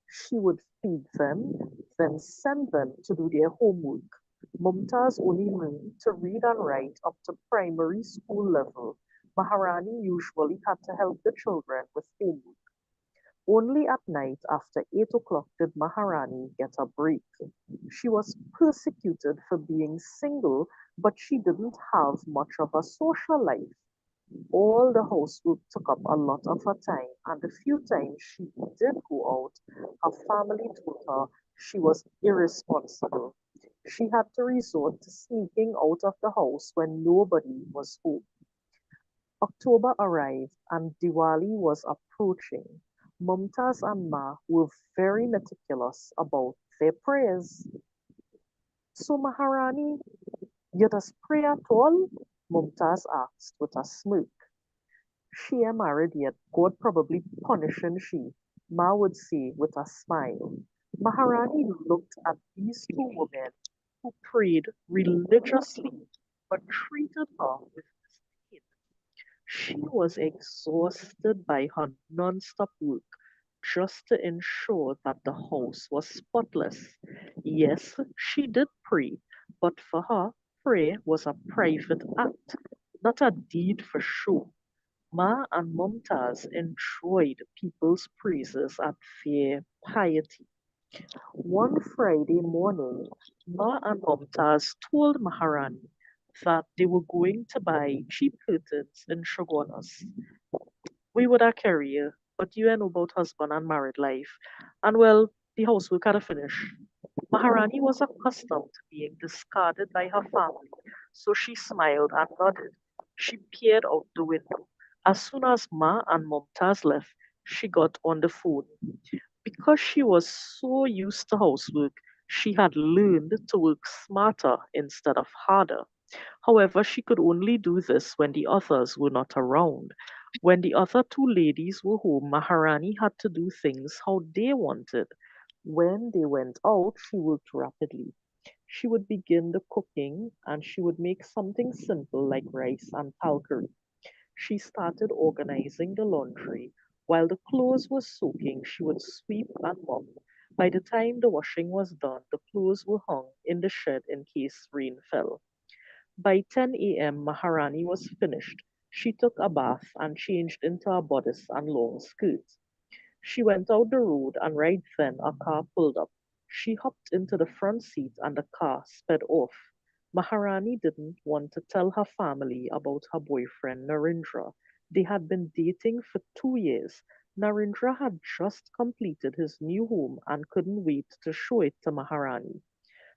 Speaker 11: She would feed them, then send them to do their homework. Mumtaz only learned to read and write up to primary school level. Maharani usually had to help the children with homework. Only at night after 8 o'clock did Maharani get a break. She was persecuted for being single, but she didn't have much of a social life. All the housework took up a lot of her time, and the few times she did go out, her family told her she was irresponsible. She had to resort to sneaking out of the house when nobody was home. October arrived and Diwali was approaching. Mumtaz and Ma were very meticulous about their prayers. So Maharani, you does pray at all? Mumtaz asked with a smirk. She ain't married yet, God probably punishing she, Ma would say with a smile. Maharani looked at these two women who prayed religiously but treated her with disdain. She was exhausted by her non-stop work just to ensure that the house was spotless. Yes, she did pray, but for her, prayer was a private act, not a deed for show. Ma and Mumtaz enjoyed people's praises at their piety. One Friday morning, Ma and Mumtaz told Maharani that they were going to buy cheap curtains in Shogunas. We would have carry you, but you ain't know about husband and married life. And well, the housework had to finish. Maharani was accustomed to being discarded by her family, so she smiled and nodded. She peered out the window. As soon as Ma and Mumtaz left, she got on the phone. Because she was so used to housework, she had learned to work smarter instead of harder. However, she could only do this when the others were not around. When the other two ladies were home, Maharani had to do things how they wanted. When they went out, she worked rapidly. She would begin the cooking and she would make something simple like rice and palkari. She started organizing the laundry. While the clothes were soaking, she would sweep and mop. By the time the washing was done, the clothes were hung in the shed in case rain fell. By 10 a.m., Maharani was finished. She took a bath and changed into a bodice and long skirt. She went out the road, and right then a car pulled up. She hopped into the front seat and the car sped off. Maharani didn't want to tell her family about her boyfriend Narendra. They had been dating for 2 years. Narendra had just completed his new home and couldn't wait to show it to Maharani.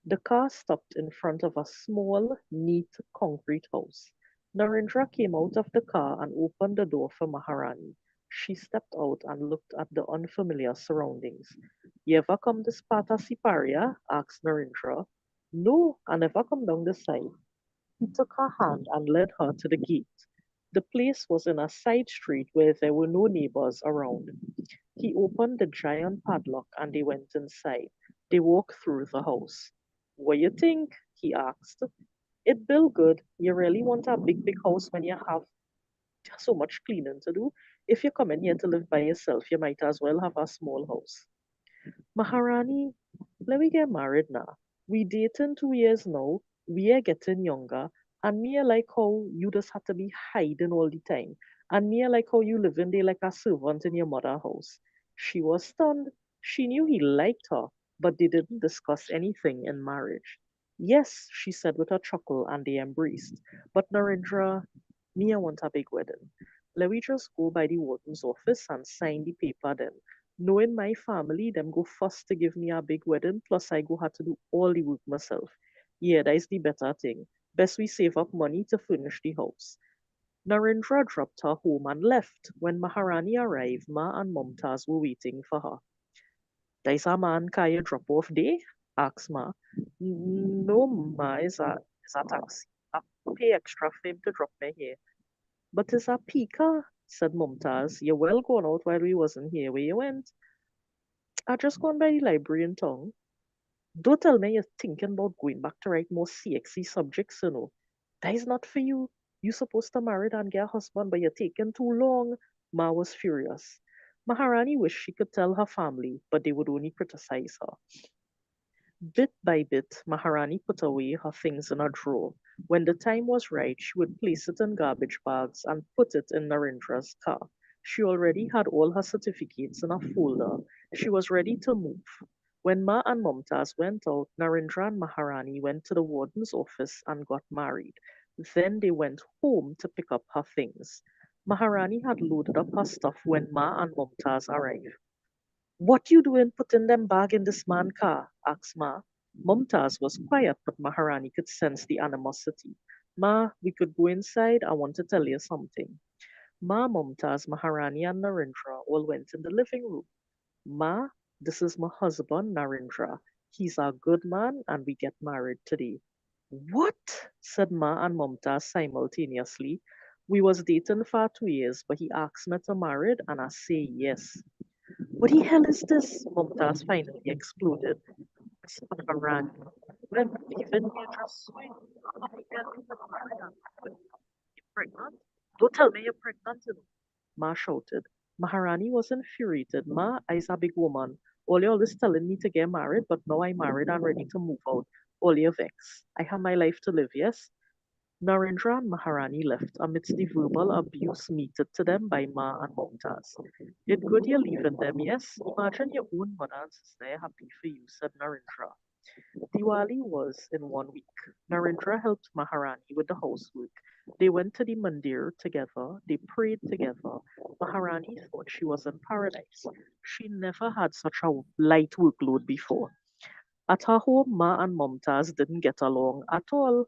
Speaker 11: The car stopped in front of a small, neat concrete house. Narendra came out of the car and opened the door for Maharani. She stepped out and looked at the unfamiliar surroundings. You ever come this part of Siparia? Asked Narendra. No, I never come down this side. He took her hand and led her to the gate. The place was in a side street where there were no neighbors around. He opened the giant padlock and they went inside. They walked through the house. What you think? He asked. It built good. You really want a big house when you have so much cleaning to do? If you come in here to live by yourself, you might as well have a small house. Maharani, let me get married now. We dating 2 years now. We are getting younger. And me I like how you just have to be hiding all the time. And me I like how you living there like a servant in your mother house. She was stunned. She knew he liked her, but they didn't discuss anything in marriage. Yes, she said with a chuckle, and they embraced. But Narendra, Me, I want a big wedding. Let me just go by the warden's office and sign the paper then. Knowing my family, them go first to give me a big wedding, plus I go have to do all the work myself. Yeah, that is the better thing. Best we save up money to furnish the house. Narendra dropped her home and left. When Maharani arrived, Ma and Mumtaz were waiting for her. There's a man can you drop off day? Asked Ma. No, Ma, is a taxi. I pay extra for him to drop me here. But it's a pika, said Mumtaz. You well gone out while we wasn't here. Where you went? I just gone by the library in town. Don't tell me you're thinking about going back to write more CXC subjects, you know. That is not for you. You supposed to marry and get a husband, but you're taking too long. Ma was furious. Maharani wished she could tell her family, but they would only criticize her. Bit by bit, Maharani put away her things in a drawer. When the time was right, she would place it in garbage bags and put it in Narendra's car. She already had all her certificates in a folder. She was ready to move. When Ma and Mumtaz went out, Narendra and Maharani went to the warden's office and got married. Then they went home to pick up her things. Maharani had loaded up her stuff when Ma and Mumtaz arrived. What you doing putting them bag in this man car? Asked Ma. Mumtaz was quiet, but Maharani could sense the animosity. Ma, we could go inside. I want to tell you something. Ma, Mumtaz, Maharani, and Narendra all went in the living room. Ma, this is my husband, Narendra. He's a good man, and we get married today. What? Said Ma and Mumtaz simultaneously. We was dating for 2 years, but he asked me to marry, and I say yes. What the hell is this? Mumtaz finally exploded. Maharani, when even you just swing, you're pregnant? Don't tell me you're pregnant. Ma shouted. Maharani was infuriated. Ma, I's a big woman. All you're always telling me to get married, but now I'm married and ready to move out. All you're vex. I have my life to live, yes? Narendra and Maharani left amidst the verbal abuse meted to them by Ma and Mumtaz. It's good you're leaving them, yes? Imagine your own mother and sister happy for you, said Narendra. Diwali was in 1 week. Narendra helped Maharani with the housework. They went to the mandir together. They prayed together. Maharani thought she was in paradise. She never had such a light workload before. At her home, Ma and Mumtaz didn't get along at all.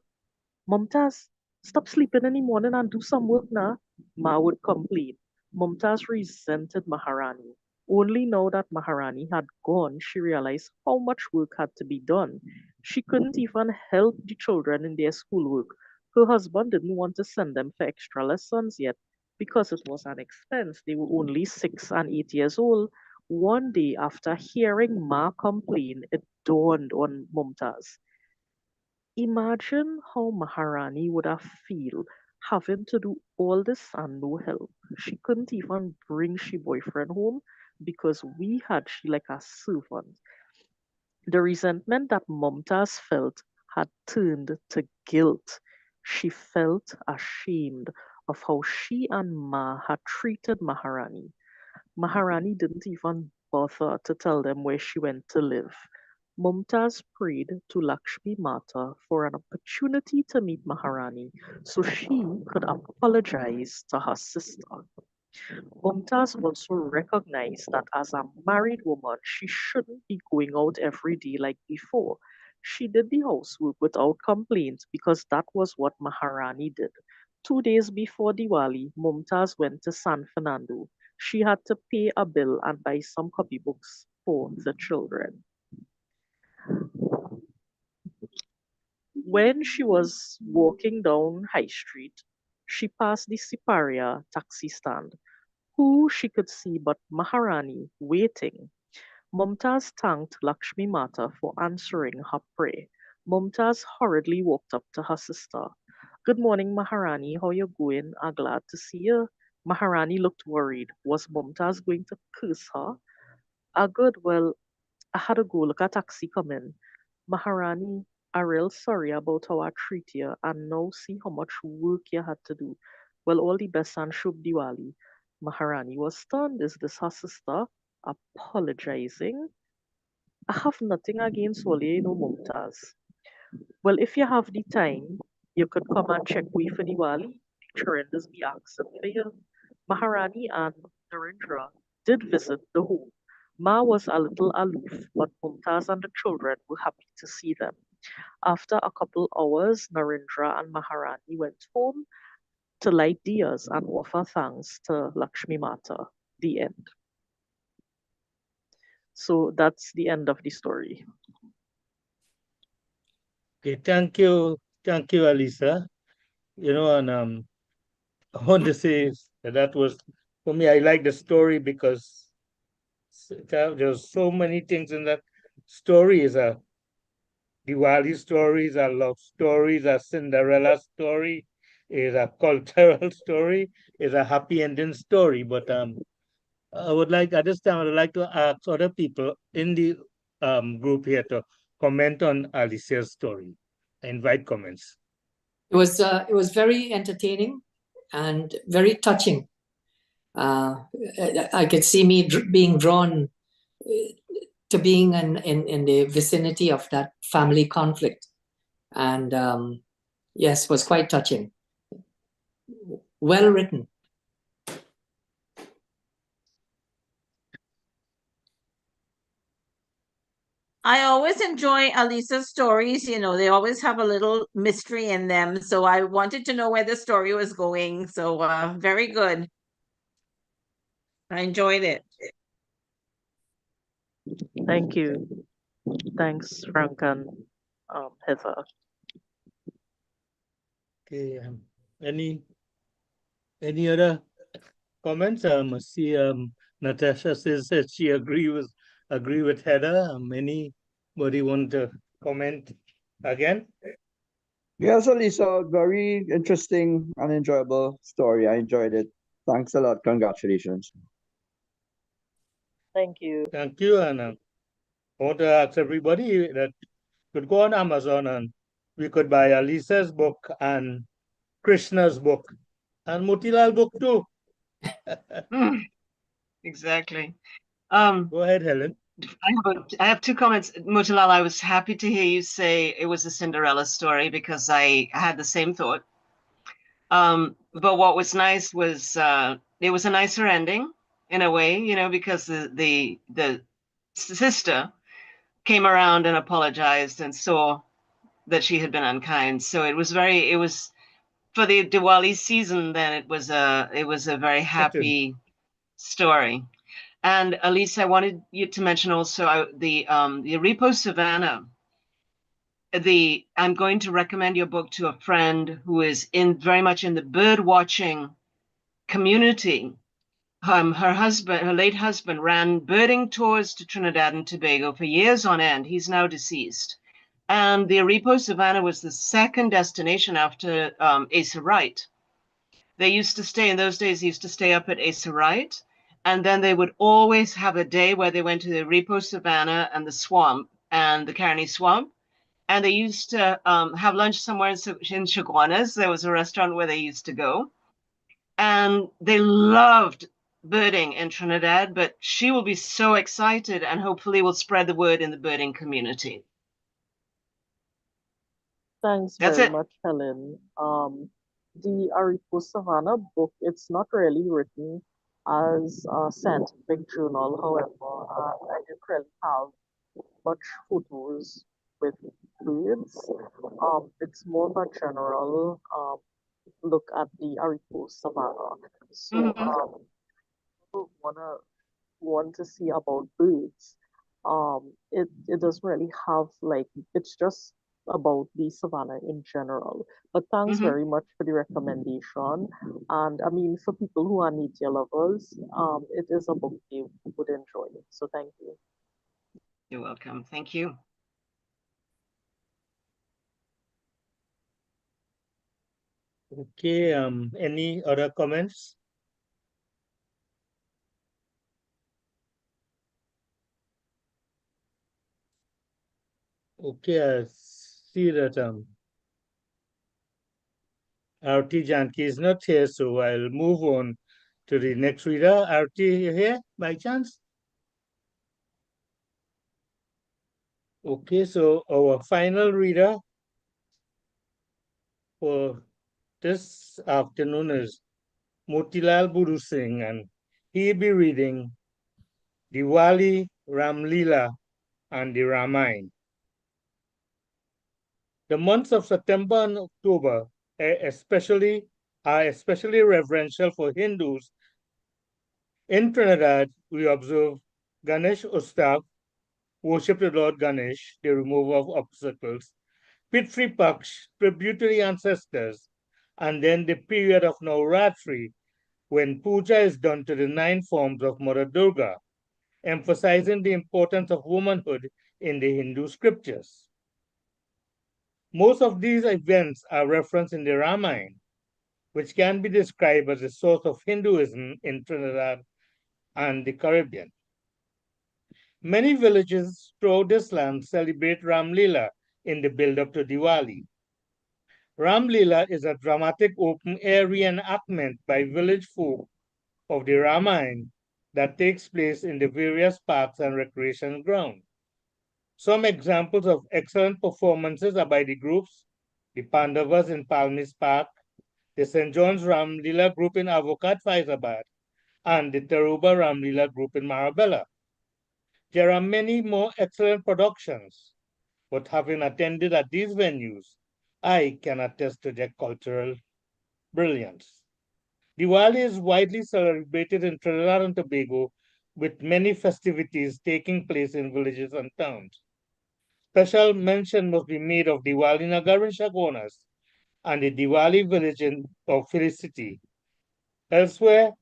Speaker 11: Mumtaz, stop sleeping in the morning and do some work now. Ma would complain. Mumtaz resented Maharani. Only now that Maharani had gone, she realized how much work had to be done. She couldn't even help the children in their schoolwork. Her husband didn't want to send them for extra lessons yet because it was an expense. They were only 6 and 8 years old. One day, after hearing Ma complain, it dawned on Mumtaz. Imagine how Maharani would have feel having to do all this and no help. She couldn't even bring she boyfriend home because we had she like a servant. The resentment that Mumtaz felt had turned to guilt. She felt ashamed of how she and Ma had treated Maharani. Maharani didn't even bother to tell them where she went to live. Mumtaz prayed to Lakshmi Mata for an opportunity to meet Maharani so she could apologize to her sister. Mumtaz also recognized that as a married woman, she shouldn't be going out every day like before. She did the housework without complaint because that was what Maharani did. 2 days before Diwali, Mumtaz went to San Fernando. She had to pay a bill and buy some copybooks for the children. When she was walking down High Street, she passed the Siparia taxi stand. Who she could see but Maharani waiting. Mumtaz thanked Lakshmi Mata for answering her prayer. Mumtaz hurriedly walked up to her sister. Good morning, Maharani. How you going? I'm glad to see you. Maharani looked worried. Was Mumtaz going to curse her? Good. Well, I had to go look at taxi coming. Maharani, I'm real sorry about how I treat you and now see how much work you had to do. Well, all the best and Shubh Diwali. Maharani was stunned. Is this her sister? Apologizing? I have nothing against Wale, no Mumtaz. Well, if you have the time, you could come and check me for Diwali. The Cherinda's be accent for you. Maharani and Narendra did visit the home. Ma was a little aloof, but Mumtaz and the children were happy to see them. After a couple hours, Narendra and Maharani went home to light diyas and offer thanks to Lakshmi Mata. The end. So that's the end of the story.
Speaker 1: Okay, thank you, Alisa. And I want to say that was, for me, I like the story because there's so many things in that story. Is a Diwali story, is a love story, is a Cinderella story, is a cultural story, is a happy ending story. But at this time, I would like to ask other people in the group here to comment on Alicia's story. I invite comments.
Speaker 9: It was very entertaining and very touching. I could see me being drawn to being in the vicinity of that family conflict, and yes, was quite touching. Well written.
Speaker 3: I always enjoy Alisa's stories. They always have a little mystery in them. So I wanted to know where the story was going. So very good. I enjoyed it.
Speaker 11: Thank you. Thanks, Frank and Heather.
Speaker 1: Okay. Any other comments? I see Natasha says that she agree with Heather. Anybody want to comment again?
Speaker 6: Yes, Alisa, very interesting and enjoyable story. I enjoyed it. Thanks a lot. Congratulations.
Speaker 11: Thank you.
Speaker 1: Thank you. And I want to ask everybody that could go on Amazon and we could buy Alisa's book and Krishna's book and Motilal book too.
Speaker 12: Exactly.
Speaker 1: Go ahead, Helen.
Speaker 12: I have two comments. Mutilal, I was happy to hear you say it was a Cinderella story because I had the same thought. But what was nice was it was a nicer ending in a way, because the sister came around and apologized and saw that she had been unkind. So it was for the Diwali season. Then it was a very happy story. And Elise, I wanted you to mention also the Repo Savannah. I'm going to recommend your book to a friend who is very much in the bird watching community. Her late husband, ran birding tours to Trinidad and Tobago for years on end. He's now deceased. And the Repo Savannah was the second destination after Asa Wright. They used to stay, in those days, used to stay up at Asa Wright. And then they would always have a day where they went to the Repo Savannah and the swamp and the Carney Swamp. And they used to have lunch somewhere in Chaguanas. There was a restaurant where they used to go. And they loved birding in Trinidad, but she will be so excited and hopefully will spread the word in the birding community.
Speaker 11: Thanks very much, Helen. The Aripo Savannah book, it's not really written as a scientific journal, however, I didn't really have much photos with birds. It's more of a general look at the Aripo Savannah. So people want to see about birds. It doesn't really have it's just about the savannah in general. But thanks very much for the recommendation. And I mean, for people who are nature lovers, it is a book they would enjoy. So thank you.
Speaker 12: You're welcome. Thank you.
Speaker 1: Okay. Any other comments? Okay, I see that Arti Janki is not here, so I'll move on to the next reader. Arti, you here by chance? Okay, so our final reader for this afternoon is Motilal Buru Singh, and he'll be reading Diwali, Ramlila, and the Ramayana. The months of September and October are especially reverential for Hindus. In Trinidad, we observe Ganesh Ustav, worship the Lord Ganesh, the remover of obstacles, Pitri Paksh, tributary ancestors, and then the period of Navratri, when puja is done to the 9 forms of Mother Durga, emphasizing the importance of womanhood in the Hindu scriptures. Most of these events are referenced in the Ramayana, which can be described as the source of Hinduism in Trinidad and the Caribbean. Many villages throughout this land celebrate Ramlila in the build-up to Diwali. Ramlila is a dramatic open-air reenactment by village folk of the Ramayana that takes place in the various parks and recreation grounds. Some examples of excellent performances are by the groups, the Pandavas in Palmis Park, the St. John's Ramlila group in Avocat Faizabad, and the Taruba Ramlila group in Marabella. There are many more excellent productions, but having attended at these venues, I can attest to their cultural brilliance. Diwali is widely celebrated in Trinidad and Tobago, with many festivities taking place in villages and towns. Special mention must be made of Diwali Nagar in Chaguanas and the Diwali village of Felicity. Elsewhere,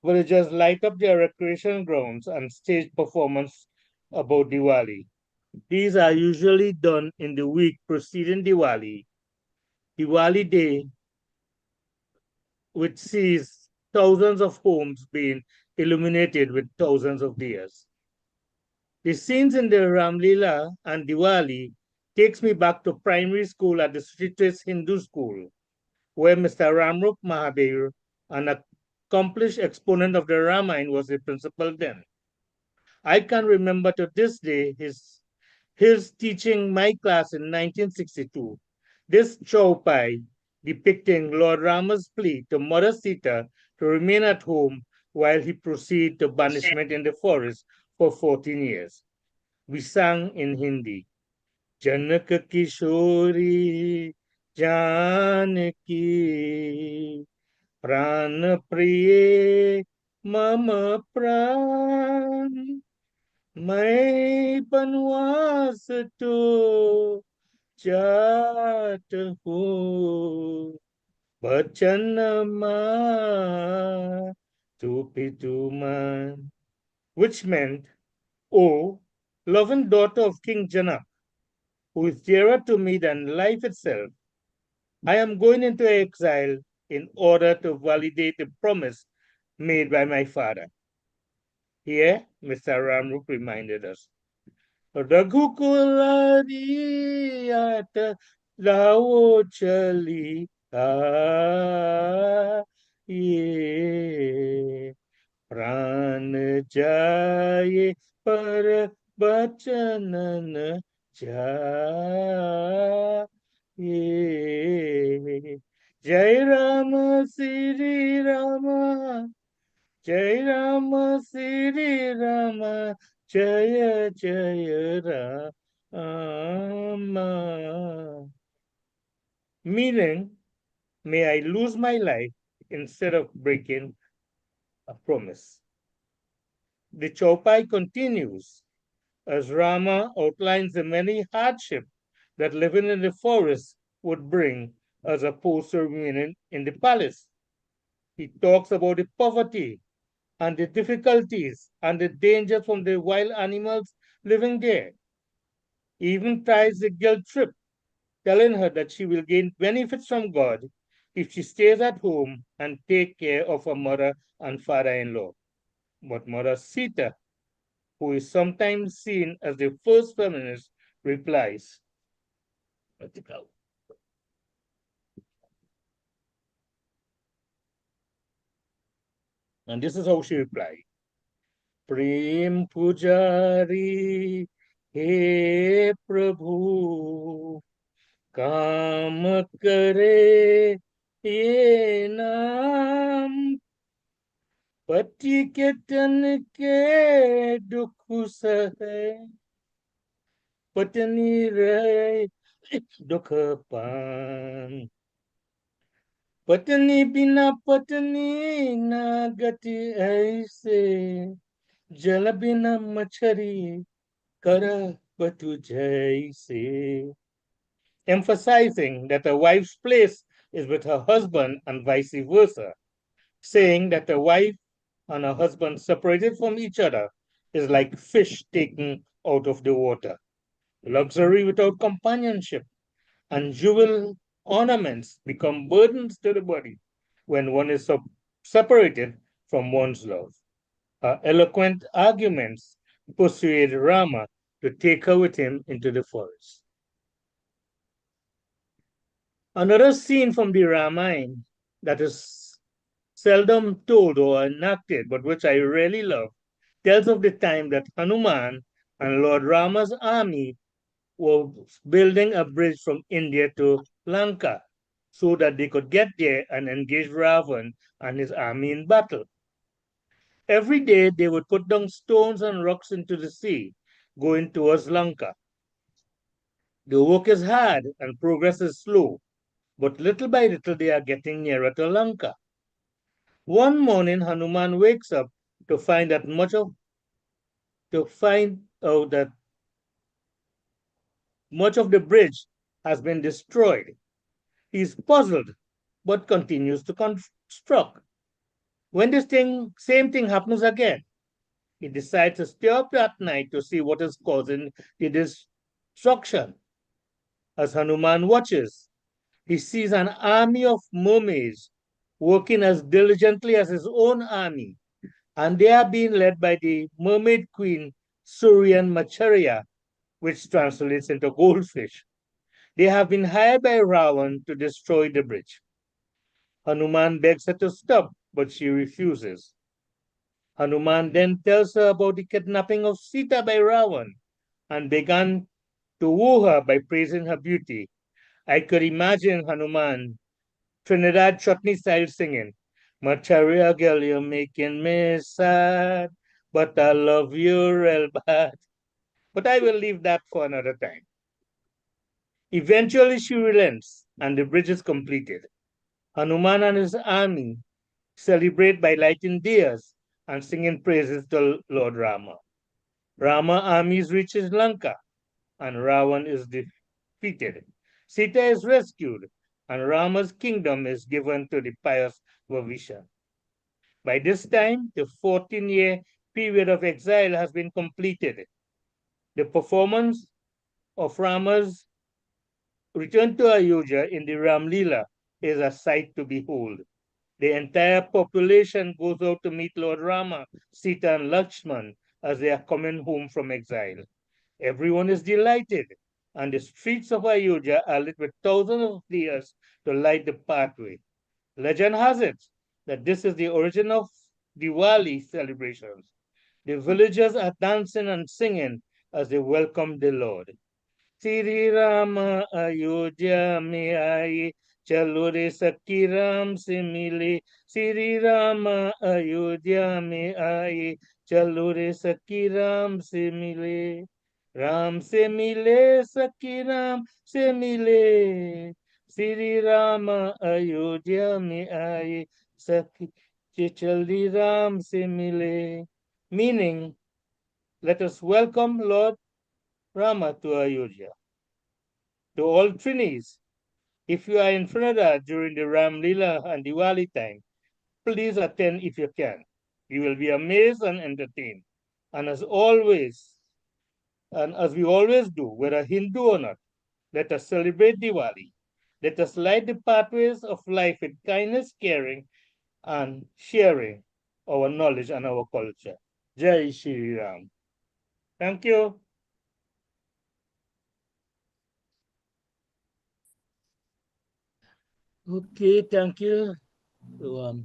Speaker 1: villagers light up their recreation grounds and stage performance about Diwali. These are usually done in the week preceding Diwali. Diwali Day, which sees thousands of homes being illuminated with thousands of diyas. The scenes in the Ramlila and Diwali takes me back to primary school at the Sritis Hindu School, where Mr. Ramrup Mahabir, an accomplished exponent of the Ramayana, was the principal then. I can remember to this day his teaching my class in 1962. This chaupai depicting Lord Rama's plea to Mother Sita to remain at home while he proceeded to banishment in the forest for 14 years. We sang in Hindi, Janak Kishori Janaki Pran Priye Mama Pran मैं बनवास तो जात हूँ बचन to Pituman, which meant, O loving daughter of King Janak, who is dearer to me than life itself, I am going into exile in order to validate the promise made by my father. Here, Mr. Ramrup reminded us, Raghukulariyat lao chali ye pran jaye par bachanan jaye. Jai Rama Sri Rama Jai Rama Sri Rama Jaya Jaya Rama. Meaning, may I lose my life instead of breaking a promise. The Chaupai continues as Rama outlines the many hardships that living in the forest would bring as opposed to remaining in the palace. He talks about the poverty and the difficulties and the dangers from the wild animals living there. He even tries the guilt trip, telling her that she will gain benefits from God if she stays at home and take care of her mother and father-in-law. But Mother Sita, who is sometimes seen as the first feminist, replies, and this is how she replied. प्रेम पुजारी हे प्रभु काम करे ये नाम पति के तन के दुख सहे पत्नी रहे दुख पान पत्नी बिना पत्नी ना गति ऐसे जल बिना मछरी कर बतु जैसे, emphasizing that a wife's place is with her husband and vice versa, saying that a wife and a husband separated from each other is like fish taken out of the water, luxury without companionship, and jewel ornaments become burdens to the body when one is separated from one's love. Her eloquent arguments persuade Rama to take her with him into the forest. Another scene from the Ramayana that is seldom told or enacted, but which I really love, tells of the time that Hanuman and Lord Rama's army were building a bridge from India to Lanka so that they could get there and engage Ravan and his army in battle. Every day they would put down stones and rocks into the sea, going towards Lanka. The work is hard and progress is slow, but little by little they are getting nearer to Lanka. One morning Hanuman wakes up to find that much of the bridge has been destroyed. He is puzzled but continues to construct. When this same thing happens again, he decides to stay up at night to see what is causing the destruction. As Hanuman watches, he sees an army of mermaids working as diligently as his own army, and they are being led by the mermaid queen Suryan Macharya, which translates into goldfish. They have been hired by Ravan to destroy the bridge. Hanuman begs her to stop, but she refuses. Hanuman then tells her about the kidnapping of Sita by Ravan and began to woo her by praising her beauty. I could imagine Hanuman Trinidad chutney style singing, Macharia girl, you're making me sad, but I love you real bad. But I will leave that for another time. Eventually she relents and the bridge is completed. Hanuman and his army celebrate by lighting diyas and singing praises to Lord Rama. Rama armies reaches Lanka and Ravan is defeated. Sita is rescued and Rama's kingdom is given to the pious Vavisha. By this time, the 14-year period of exile has been completed. The performance of Rama's return to Ayodhya in the Ram Lila is a sight to behold. The entire population goes out to meet Lord Rama, Sita, and Lakshman as they are coming home from exile. Everyone is delighted, and the streets of Ayodhya are lit with thousands of diyas to light the pathway. Legend has it that this is the origin of Diwali celebrations. The villagers are dancing and singing as they welcome the Lord. Sri Rama Ayodhya mein aaye, chalo re sakhi Ram se mile. Sri Rama Ayodhya mein aaye, chalo re sakhi Ram se mile. Ram se mile, sakhi Ram se mile. Sri Rama Ayodhya mein aaye, sakhi Chaldi Ram se mile. Meaning, let us welcome Lord Rama to Ayodhya. To all Trinis, if you are in Trinidad during the Ram Lila and Diwali time, please attend if you can. You will be amazed and entertained. And as always, and as we always do, whether Hindu or not, let us celebrate Diwali. Let us light the pathways of life with kindness, caring, and sharing our knowledge and our culture. Jai Shri Ram. Thank you. Okay, thank you. So,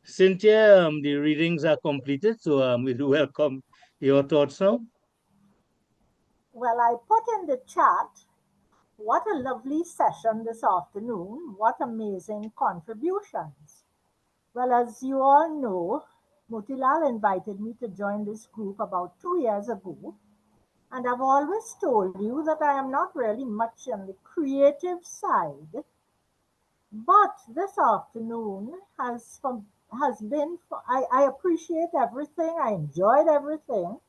Speaker 1: Cynthia, the readings are completed, so we do welcome your thoughts now.
Speaker 10: Well, I put in the chat what a lovely session this afternoon. What amazing contributions. Well, as you all know, Motilal invited me to join this group about 2 years ago. And I've always told you that I am not really much on the creative side. But this afternoon has been, I appreciate everything, I enjoyed everything.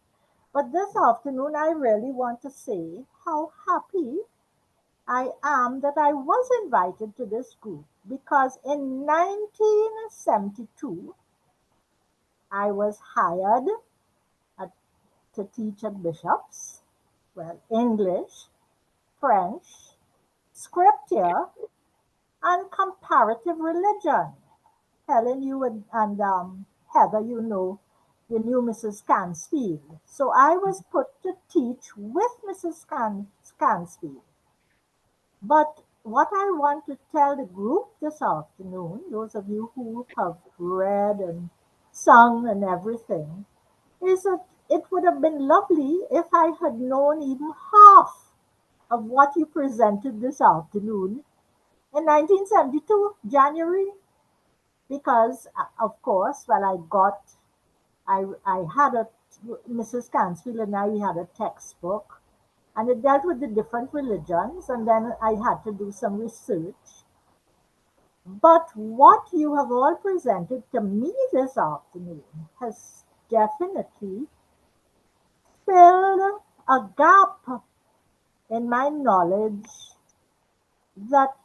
Speaker 10: But this afternoon, I really want to say how happy I am that I was invited to this group because in 1972, I was hired at, to teach at Bishop's, well, English, French, scripture, and comparative religion. Helen, you and Heather, you knew Mrs. Cansfield. So I was put to teach with Mrs. Cansfield. But what I want to tell the group this afternoon, those of you who have read and sung and everything, is that it would have been lovely if I had known even half of what you presented this afternoon in 1972, January, because of course, well, I had Mrs. Cansfield and I, we had a textbook and it dealt with the different religions, and then I had to do some research. But what you have all presented to me this afternoon has definitely filled a gap in my knowledge that,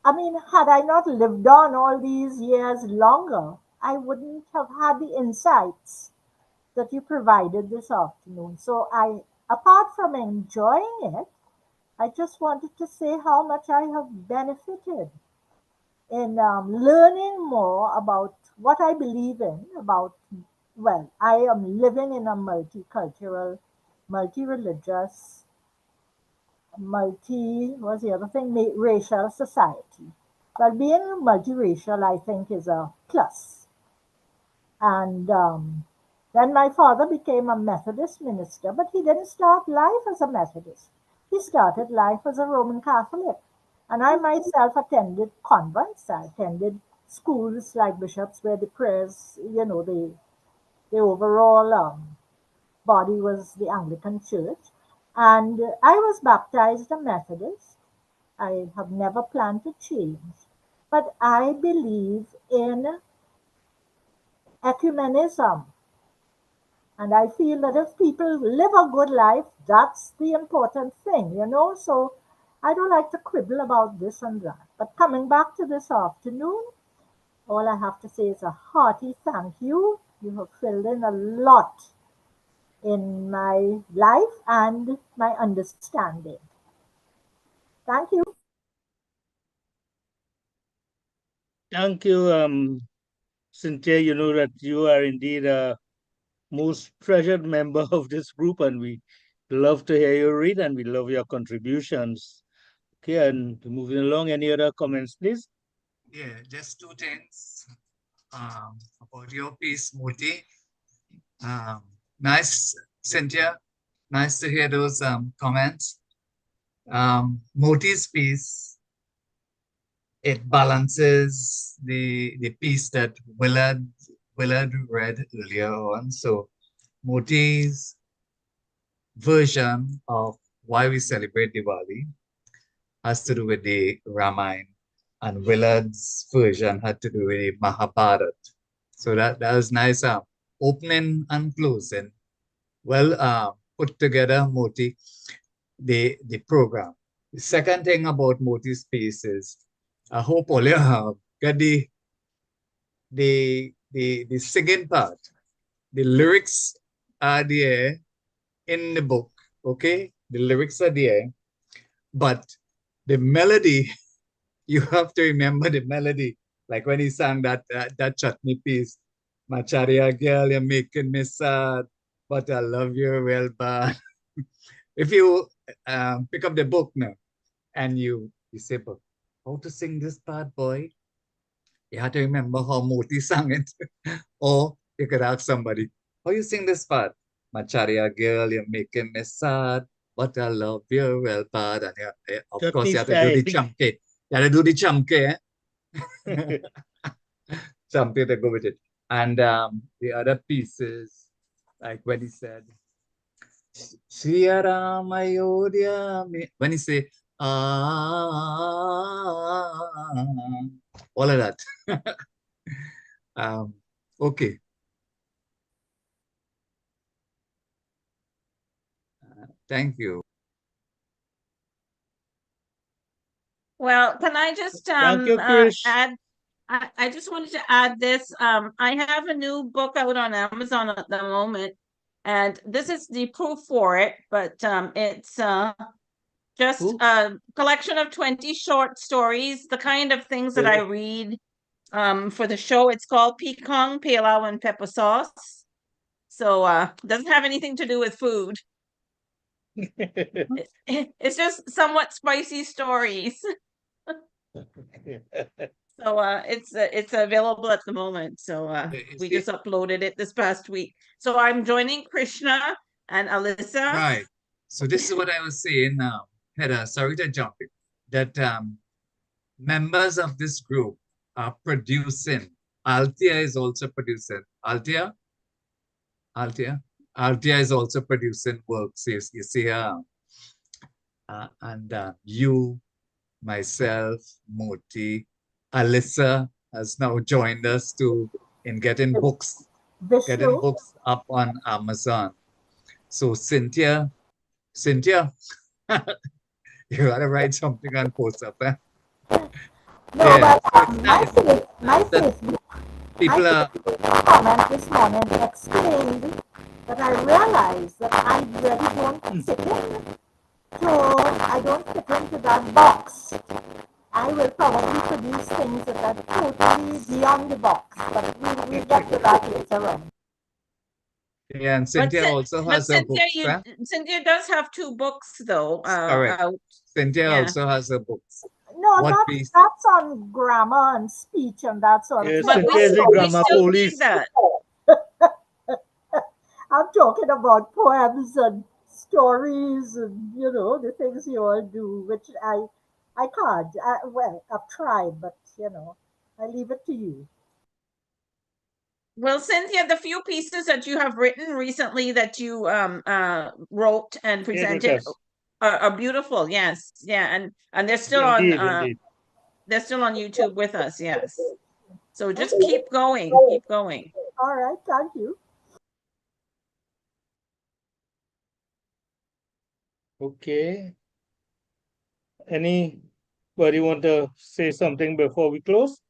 Speaker 10: I mean, had I not lived on all these years longer, I wouldn't have had the insights that you provided this afternoon. So apart from enjoying it, I just wanted to say how much I have benefited in learning more about what I believe in, well, I am living in a multicultural, multi-religious, what's the other thing, racial society. Well, being multiracial, I think, is a plus. And then my father became a Methodist minister, but he didn't start life as a Methodist. He started life as a Roman Catholic. And I myself attended convents. I attended schools like Bishop's where the prayers, the overall body was the Anglican Church. And I was baptized a Methodist. I have never planned to change. But I believe in ecumenism. And I feel that if people live a good life, that's the important thing. So I don't like to quibble about this and that. But coming back to this afternoon, all I have to say is a hearty thank you. You have filled in a lot in my life and my understanding. Thank you.
Speaker 1: Thank you, Cynthia. You know that you are indeed a most treasured member of this group, and we love to hear you read, and we love your contributions. Okay, and moving along, any other comments, please?
Speaker 4: Yeah, just two things about your piece, Moti. Nice, Cynthia. Nice to hear those comments. Moti's piece, it balances the piece that Willard read earlier on. So Moti's version of why we celebrate Diwali has to do with the Ramayana, and Willard's version had to do with the Mahabharata. So that was nice opening and closing. Well put together, Moti, the program. The second thing about Moti's piece is I hope all you have got the singing part. The lyrics are there in the book, okay? The lyrics are there, but the melody, you have to remember the melody. Like when he sang that chutney piece, Macharia girl, you're making me sad, but I love you real bad. If you pick up the book now and you say, but how to sing this part, boy? You have to remember how Moti sang it. Or you could ask somebody, how you sing this part? Macharia girl, you're making me sad, but I love you well bad. And of
Speaker 1: Just
Speaker 4: course, you
Speaker 1: needs
Speaker 4: have to do the
Speaker 1: timing.
Speaker 4: chunky. You have to do the chunky, something to go with it. And the other pieces, like when he said, Sriya Rama Yodhya, when he say, all of that. Okay. Thank you.
Speaker 3: Well, can I just
Speaker 1: Thank you, Krish.
Speaker 3: add? I just wanted to add this. I have a new book out on Amazon at the moment, and this is the proof for it. But it's just
Speaker 1: Ooh.
Speaker 3: a collection of 20 short stories, the kind of things that I read for the show. It's called Pekong, Pilau, and Pepper Sauce. So doesn't have anything to do with food. It's just somewhat spicy stories. So it's available at the moment. So we just uploaded it this past week. So I'm joining Krishna and Alyssa.
Speaker 4: Right. So this is what I was saying now. Heather, sorry to jump in. That members of this group are producing. Althea is also producing. Althea is also producing works. You see her. And you, myself, Moti, Alyssa has now joined us in getting books up on Amazon. So Cynthia, you gotta write something and post up, eh?
Speaker 10: No,
Speaker 4: Yeah,
Speaker 10: but my Facebook
Speaker 4: people are
Speaker 10: comment this morning explained that I realized that I really don't fit in. So I don't fit into that box. I will probably produce things that are totally beyond the box, but we'll get to that later on.
Speaker 4: Yeah, and Cynthia also has a book.
Speaker 3: Cynthia does have 2 books though.
Speaker 4: Correct.
Speaker 3: Out.
Speaker 4: Cynthia also has a book.
Speaker 10: No, that's on grammar and speech and that sort of
Speaker 1: Yes,
Speaker 10: thing.
Speaker 1: Cynthia is a grammar police.
Speaker 3: That.
Speaker 10: I'm talking about poems and stories and the things you all do, which I can't. Well, I've tried, but I leave it to you.
Speaker 3: Well, Cynthia, the few pieces that you have written recently that you wrote and presented are beautiful. Yes, yeah, and they're still
Speaker 1: indeed.
Speaker 3: They're still on YouTube with us. Yes, so just keep going, keep going.
Speaker 10: All right, thank you.
Speaker 1: Okay. Anybody want to say something before we close?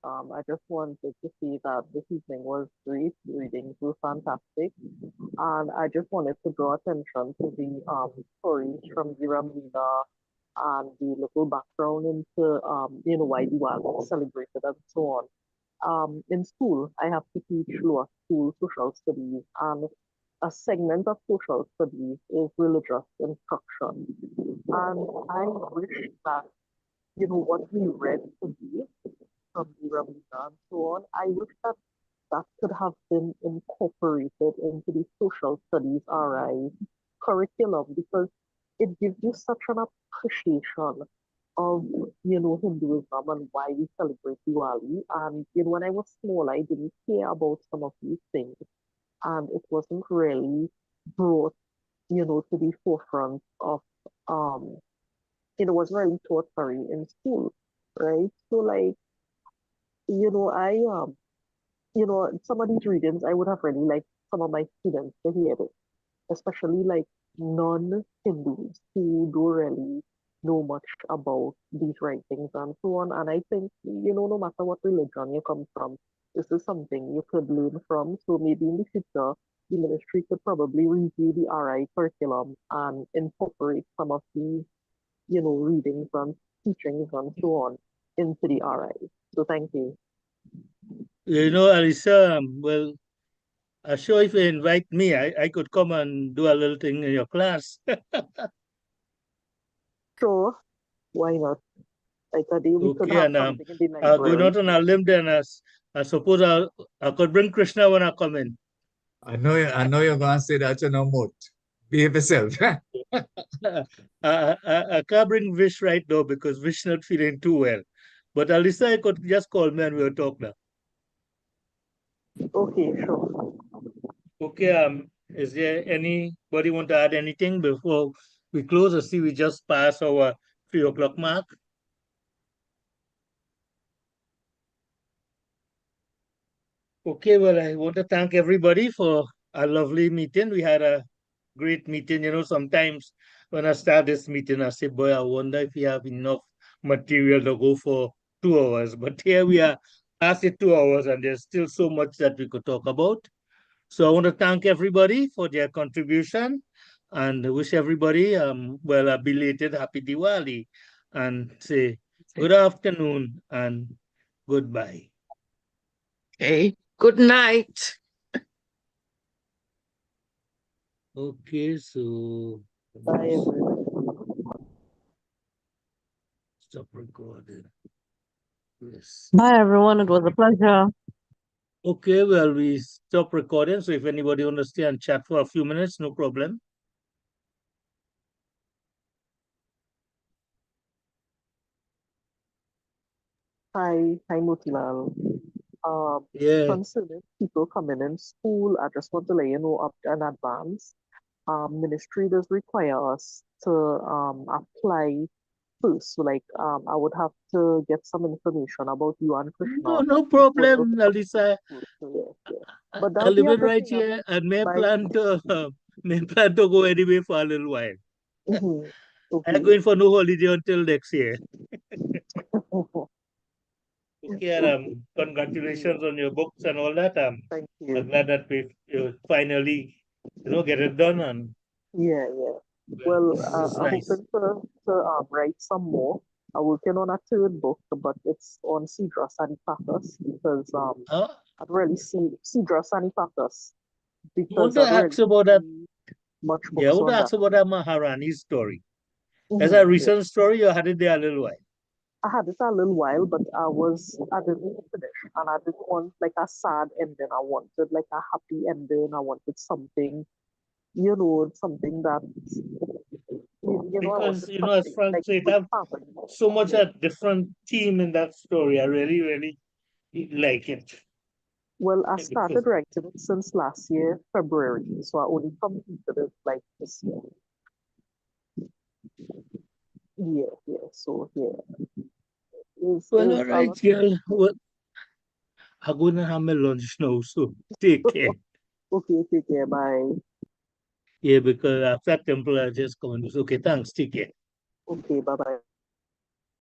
Speaker 11: I just wanted to say that this evening was great. Readings were fantastic. And I just wanted to draw attention to the stories from the Ramina and the little background into why Diwali was celebrated and so on. In school, I have to teach lower school social studies, and a segment of social studies is religious instruction. And I wish that what we read today from the Ramina and so on, I wish that that could have been incorporated into the social studies RI curriculum, because it gives you such an appreciation of Hinduism and why we celebrate Diwali. And when I was small, I didn't care about some of these things, and it wasn't really brought to the forefront of it wasn't really taught, sorry, in school, right? So like I some of these readings I would have really liked some of my students to hear it, especially like non-Hindus who don't really know much about these writings and so on. And I think, no matter what religion you come from, this is something you could learn from. So maybe in the future, the ministry could probably review the RI curriculum and incorporate some of these, readings and teachings and so on into the RI. So thank you.
Speaker 1: Alisa, well, I'm sure if you invite me, I could come and do a little thing in your class.
Speaker 11: Sure, why not? Like a day we could
Speaker 1: Okay,
Speaker 11: have
Speaker 1: and
Speaker 11: something in the
Speaker 1: I'll go
Speaker 11: library.
Speaker 1: out on a limb then. I suppose I could bring Krishna when I come in.
Speaker 4: I know you're gonna say that, Mot. Behave yourself.
Speaker 1: I can't bring Vish right now because Vish not feeling too well. But Alisa, you could just call me and we'll talk now.
Speaker 11: Okay, sure.
Speaker 1: Okay, is there anybody want to add anything before we close? Or see, we just passed our 3 o'clock mark. Okay, well, I want to thank everybody for a lovely meeting. We had a great meeting. Sometimes when I start this meeting, I say, boy, I wonder if we have enough material to go for 2 hours. But here we are past the 2 hours, and there's still so much that we could talk about. So I want to thank everybody for their contribution and wish everybody, well, a belated happy Diwali and say good afternoon and goodbye.
Speaker 5: Okay. Good night.
Speaker 1: Okay, so
Speaker 11: Bye, everyone.
Speaker 1: stop recording. Yes.
Speaker 11: Bye, everyone. It was a pleasure.
Speaker 1: Okay, well, we stop recording. So if anybody wants to stay and chat for a few minutes, no problem.
Speaker 11: Hi, Motilal.
Speaker 1: Yeah.
Speaker 11: Concerning people coming in school, I just want to let you know up in advance. Ministry does require us to apply first. So like I would have to get some information about you and Krishna
Speaker 1: No
Speaker 11: for you
Speaker 1: problem,
Speaker 11: to come
Speaker 1: Alisa.
Speaker 11: to school. So yes, yes. But
Speaker 1: I
Speaker 11: that'll be
Speaker 1: live
Speaker 11: a
Speaker 1: it
Speaker 11: good
Speaker 1: right
Speaker 11: thing.
Speaker 1: here and
Speaker 11: Bye.
Speaker 1: may plan to go anyway for a little while.
Speaker 11: Mm-hmm.
Speaker 1: I'm
Speaker 11: Okay.
Speaker 1: going for no holiday until next year. Okay, and,
Speaker 11: Okay.
Speaker 1: congratulations on your books and all that.
Speaker 11: Thank
Speaker 1: I'm
Speaker 11: you.
Speaker 1: glad that we finally, get it done. And
Speaker 11: Yeah, yeah. Well,
Speaker 1: this is
Speaker 11: I'm
Speaker 1: nice.
Speaker 11: hoping to write some more. I'm working on a third book, but it's on Cedra Sanipatus because
Speaker 1: Uh,
Speaker 11: I'd really see Cedra Sanipatus
Speaker 1: I want
Speaker 11: because
Speaker 1: to
Speaker 11: I'd
Speaker 1: ask
Speaker 11: really
Speaker 1: about that.
Speaker 11: see much
Speaker 1: Yeah, I
Speaker 11: books
Speaker 1: want to
Speaker 11: on that.
Speaker 1: ask about that Maharani story. That's a
Speaker 11: Mm-hmm, yeah.
Speaker 1: recent story. You had it there a little while.
Speaker 11: I had it a little while, but I didn't finish, and I didn't want like a sad ending. I wanted like a happy ending. I wanted something, something that I
Speaker 1: Because,
Speaker 11: wanted
Speaker 1: as
Speaker 11: something
Speaker 1: Frank
Speaker 11: like
Speaker 1: said, it
Speaker 11: with
Speaker 1: have
Speaker 11: family.
Speaker 1: so much
Speaker 11: Yeah.
Speaker 1: a different theme in that story. I really, really like it.
Speaker 11: Well, I
Speaker 1: Like it was,
Speaker 11: started writing it since last year, February, so I only completed it like this year. Yeah, yeah. So yeah,
Speaker 1: well, all
Speaker 11: is a
Speaker 1: right,
Speaker 11: lot.
Speaker 1: girl. Well, I'm going to have my lunch now, so take care.
Speaker 11: Okay, take care. Bye.
Speaker 1: Yeah, because after temple, I just come and okay, thanks, take care.
Speaker 11: Okay, bye bye.